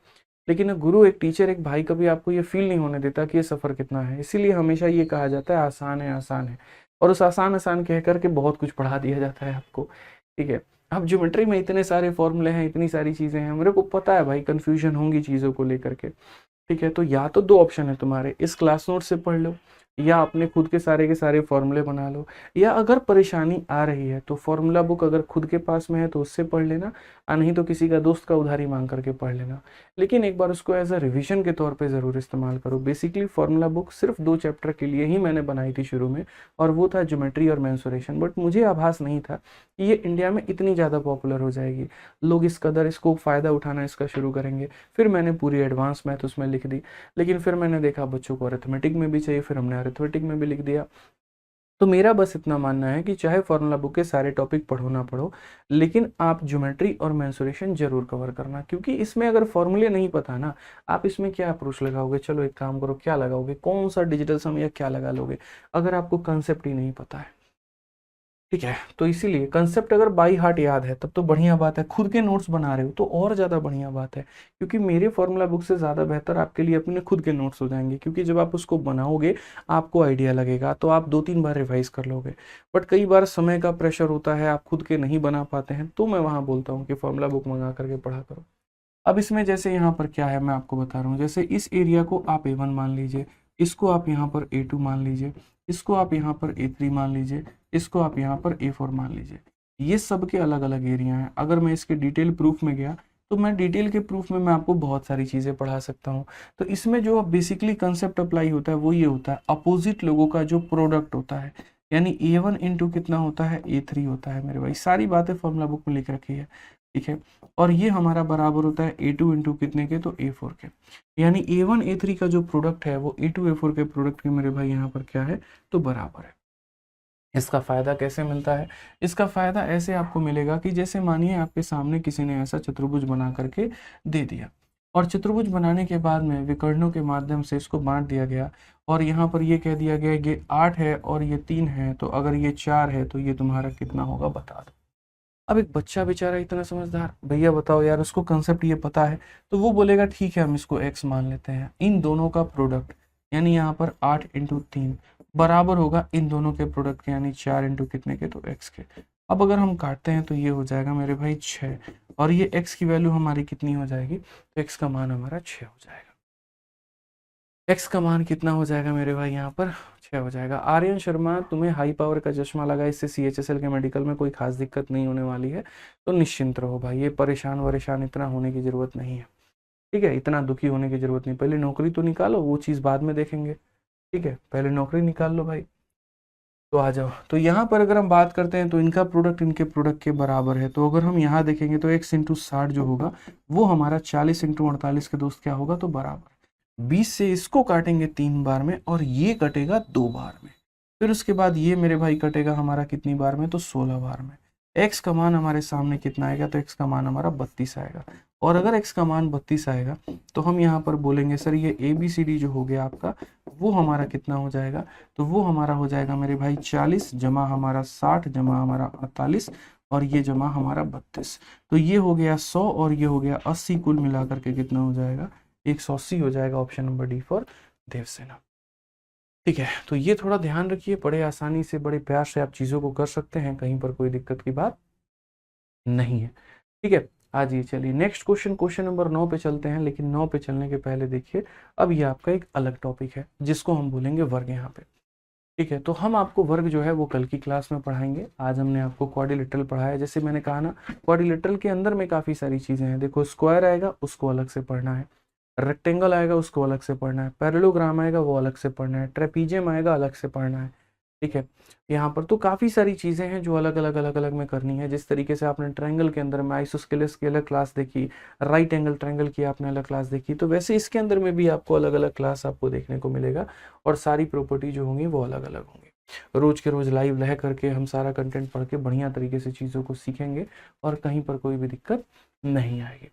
Speaker 1: लेकिन गुरु, एक टीचर, एक भाई कभी आपको ये फील नहीं होने देता कि ये सफर कितना है। इसीलिए हमेशा ये कहा जाता है आसान है, आसान है, और उस आसान आसान कह करके बहुत कुछ पढ़ा दिया जाता है आपको। ठीक है, अब ज्योमेट्री में इतने सारे फॉर्मूले हैं, इतनी सारी चीजें हैं, मेरे को पता है भाई कंफ्यूजन होंगी चीजों को लेकर के। ठीक है, तो या तो 2 ऑप्शन है तुम्हारे, इस क्लास नोट से पढ़ लो, या अपने खुद के सारे फॉर्मूले बना लो, या अगर परेशानी आ रही है तो फॉर्मूला बुक अगर खुद के पास में है तो उससे पढ़ लेना, और नहीं तो किसी का दोस्त का उधारी मांग करके पढ़ लेना। लेकिन एक बार उसको एज अ रिविजन के तौर पे ज़रूर इस्तेमाल करो। बेसिकली फॉर्मूला बुक सिर्फ 2 चैप्टर के लिए ही मैंने बनाई थी शुरू में, और वो था ज्योमेट्री और मेंसुरेशन। बट मुझे आभास नहीं था कि ये इंडिया में इतनी ज़्यादा पॉपुलर हो जाएगी, लोग इस कदर इसको फ़ायदा उठाना इसका शुरू करेंगे। फिर मैंने पूरी एडवांस मैथ उसमें लिख दी, लेकिन फिर मैंने देखा बच्चों को अरिथमेटिक में भी चाहिए, फिर हमने अरिथमेटिक में भी लिख दिया। तो मेरा बस इतना मानना है कि चाहे फॉर्मूला बुक के सारे टॉपिक पढ़ो ना पढ़ो, लेकिन आप ज्योमेट्री और मेंसुरेशन जरूर कवर करना, क्योंकि इसमें अगर फॉर्मूले नहीं पता ना, आप इसमें क्या अप्रोच लगाओगे, चलो एक काम करो, क्या लगाओगे, कौन सा डिजिटल सम या क्या लगा लोगे, अगर आपको कंसेप्ट ही नहीं पता है। ठीक है। तो इसीलिए कंसेप्ट अगर बाई हार्ट याद है तब तो बढ़िया बात है, खुद के नोट्स बना रहे हो तो और ज़्यादा बढ़िया बात है, क्योंकि मेरे फॉर्मूला बुक से ज़्यादा बेहतर आपके लिए अपने खुद के नोट्स हो जाएंगे, क्योंकि जब आप उसको बनाओगे आपको आइडिया लगेगा तो आप 2-3 बार रिवाइज कर लोगे। बट कई बार समय का प्रेशर होता है, आप खुद के नहीं बना पाते हैं, तो मैं वहाँ बोलता हूँ कि फॉर्मूला बुक मंगा करके पढ़ा करो। अब इसमें जैसे यहाँ पर क्या है मैं आपको बता रहा हूँ, जैसे इस एरिया को आप A1 मान लीजिए, इसको आप यहाँ पर A2 मान लीजिए, इसको आप यहाँ पर A3 मान लीजिए, इसको आप यहाँ पर A4 मान लीजिए। ये सब के अलग अलग एरिया हैं। अगर मैं इसके डिटेल प्रूफ में गया तो मैं डिटेल के प्रूफ में मैं आपको बहुत सारी चीज़ें पढ़ा सकता हूँ। तो इसमें जो बेसिकली कंसेप्ट अप्लाई होता है वो ये होता है, अपोजिट लोगों का जो प्रोडक्ट होता है, यानी A1 इंटू कितना होता है, A3 होता है मेरे भाई। सारी बातें फॉर्मूला बुक में लिख रखी है, ठीक है। और ये हमारा बराबर होता है A2 इंटू कितने के, तो A4 के। यानी A1 A3 का जो प्रोडक्ट है वो A2 A4 के प्रोडक्ट के मेरे भाई यहाँ पर क्या है, तो बराबर है। इसका फ़ायदा कैसे मिलता है? इसका फ़ायदा ऐसे आपको मिलेगा कि जैसे मानिए आपके सामने किसी ने ऐसा चतुर्भुज बना करके दे दिया, और चतुर्भुज बनाने के बाद में विकर्णों के माध्यम से इसको बांट दिया गया, और यहाँ पर ये कह दिया गया ये 8 है और ये 3 है, तो अगर ये 4 है तो ये तुम्हारा कितना होगा बता दो। अब एक बच्चा बेचारा इतना समझदार, भैया बताओ यार, उसको कंसेप्ट ये पता है, तो वो बोलेगा ठीक है हम इसको x मान लेते हैं। इन दोनों का प्रोडक्ट यानी यहाँ पर 8 इंटू 3 बराबर होगा इन दोनों के प्रोडक्ट के, यानी 4 इंटू कितने के, तो x के। अब अगर हम काटते हैं तो ये हो जाएगा मेरे भाई 6, और ये x की वैल्यू हमारी कितनी हो जाएगी, तो x का मान हमारा 6 हो जाएगा। x का मान कितना हो जाएगा मेरे भाई, यहाँ पर 6 हो जाएगा। आर्यन शर्मा, तुम्हें हाई पावर का चश्मा लगा, इससे CHSL के मेडिकल में कोई खास दिक्कत नहीं होने वाली है, तो निश्चिंत रहो भाई, ये परेशान वरेशान इतना होने की ज़रूरत नहीं है, ठीक है। इतना दुखी होने की ज़रूरत नहीं, पहले नौकरी तो निकालो, वो चीज़ बाद में देखेंगे, ठीक है। पहले नौकरी निकाल लो भाई। तो आ जाओ, तो यहाँ पर अगर हम बात करते हैं तो इनका प्रोडक्ट इनके प्रोडक्ट के बराबर है, तो अगर हम यहाँ देखेंगे तो x इंटू 60 जो होगा वो हमारा 40 इंटू 48 के दोस्त क्या होगा, तो बराबर 20 से इसको काटेंगे 3 बार में, और ये कटेगा 2 बार में। फिर उसके बाद ये मेरे भाई कटेगा हमारा कितनी बार में, तो 16 बार में। x का मान हमारे सामने कितना आएगा, तो x का मान हमारा 32 आएगा। और अगर x का मान 32 आएगा तो हम यहाँ पर बोलेंगे सर ये ABCD जो हो गया आपका, वो हमारा कितना हो जाएगा, तो वो हमारा हो जाएगा मेरे भाई 40 जमा हमारा 60 जमा हमारा 48 और ये जमा हमारा 32। तो ये हो गया 100 और ये हो गया 80, कुल मिलाकर के कितना हो जाएगा, 180 हो जाएगा। Option number D for Devasena, ठीक है। तो ये थोड़ा ध्यान रखिए, बड़े आसानी से बड़े प्यार से आप चीज़ों को कर सकते हैं, कहीं पर कोई दिक्कत की बात नहीं है, ठीक है। आज ये चलिए नेक्स्ट क्वेश्चन, क्वेश्चन नंबर 9 पे चलते हैं। लेकिन 9 पे चलने के पहले देखिए, अब ये आपका एक अलग टॉपिक है जिसको हम बोलेंगे वर्ग यहाँ पे, ठीक है। तो हम आपको वर्ग जो है वो कल की क्लास में पढ़ाएंगे। आज हमने आपको क्वाड्रिलेटरल पढ़ाया, जैसे मैंने कहा ना, क्वाड्रिलेटरल के अंदर में काफ़ी सारी चीज़ें हैं। देखो, स्क्वायर आएगा उसको अलग से पढ़ना है, रेक्टेंगल आएगा उसको अलग से पढ़ना है, पैरेललोग्राम आएगा वो अलग से पढ़ना है, ट्रेपीजियम आएगा अलग से पढ़ना है, ठीक है। यहाँ पर तो काफ़ी सारी चीज़ें हैं जो अलग अलग में करनी है। जिस तरीके से आपने ट्रायंगल के अंदर में आइसोस्केलेस की अलग क्लास देखी, राइट एंगल ट्रायंगल की आपने अलग क्लास देखी, तो वैसे इसके अंदर में भी आपको अलग अलग क्लास आपको देखने को मिलेगा, और सारी प्रॉपर्टी जो होंगी वो अलग अलग होंगी। रोज के रोज लाइव रह करके हम सारा कंटेंट पढ़ के बढ़िया तरीके से चीज़ों को सीखेंगे, और कहीं पर कोई भी दिक्कत नहीं आएगी।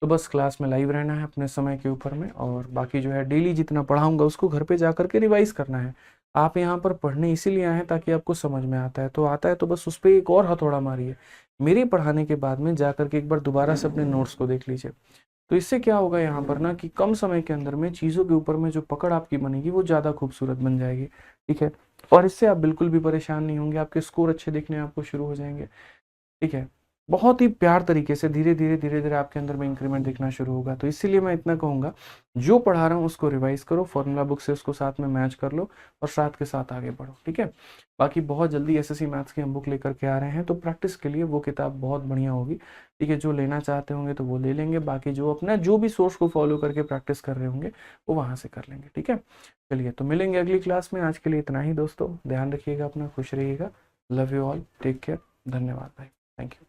Speaker 1: तो बस क्लास में लाइव रहना है अपने समय के ऊपर में, और बाकी जो है डेली जितना पढ़ाऊंगा उसको घर पे जा करके रिवाइज करना है। आप यहाँ पर पढ़ने इसीलिए आए हैं ताकि आपको समझ में आता है, तो आता है तो बस उस पर एक और हथौड़ा मारिए। मेरे पढ़ाने के बाद में जा करके एक बार दोबारा से अपने नोट्स को देख लीजिए। तो इससे क्या होगा यहाँ पर ना, कि कम समय के अंदर में चीज़ों के ऊपर में जो पकड़ आपकी बनेगी वो ज़्यादा खूबसूरत बन जाएगी, ठीक है। और इससे आप बिल्कुल भी परेशान नहीं होंगे, आपके स्कोर अच्छे दिखने आपको शुरू हो जाएंगे, ठीक है। बहुत ही प्यार तरीके से धीरे धीरे आपके अंदर में इंक्रीमेंट दिखना शुरू होगा। तो इसीलिए मैं इतना कहूँगा, जो पढ़ा रहा हूँ उसको रिवाइज करो, फॉर्मूला बुक से उसको साथ में मैच कर लो, और साथ के साथ आगे बढ़ो, ठीक है। बाकी बहुत जल्दी SSC मैथ्स की हम बुक लेकर के आ रहे हैं, तो प्रैक्टिस के लिए वो किताब बहुत बढ़िया होगी, ठीक है। जो लेना चाहते होंगे तो वो ले लेंगे, बाकी जो अपना जो भी सोर्स को फॉलो करके प्रैक्टिस कर रहे होंगे वो वहाँ से कर लेंगे, ठीक है। चलिए, तो मिलेंगे अगली क्लास में। आज के लिए इतना ही दोस्तों, ध्यान रखिएगा अपना, खुश रहिएगा। Love you all, take care, धन्यवाद भाई, थैंक यू।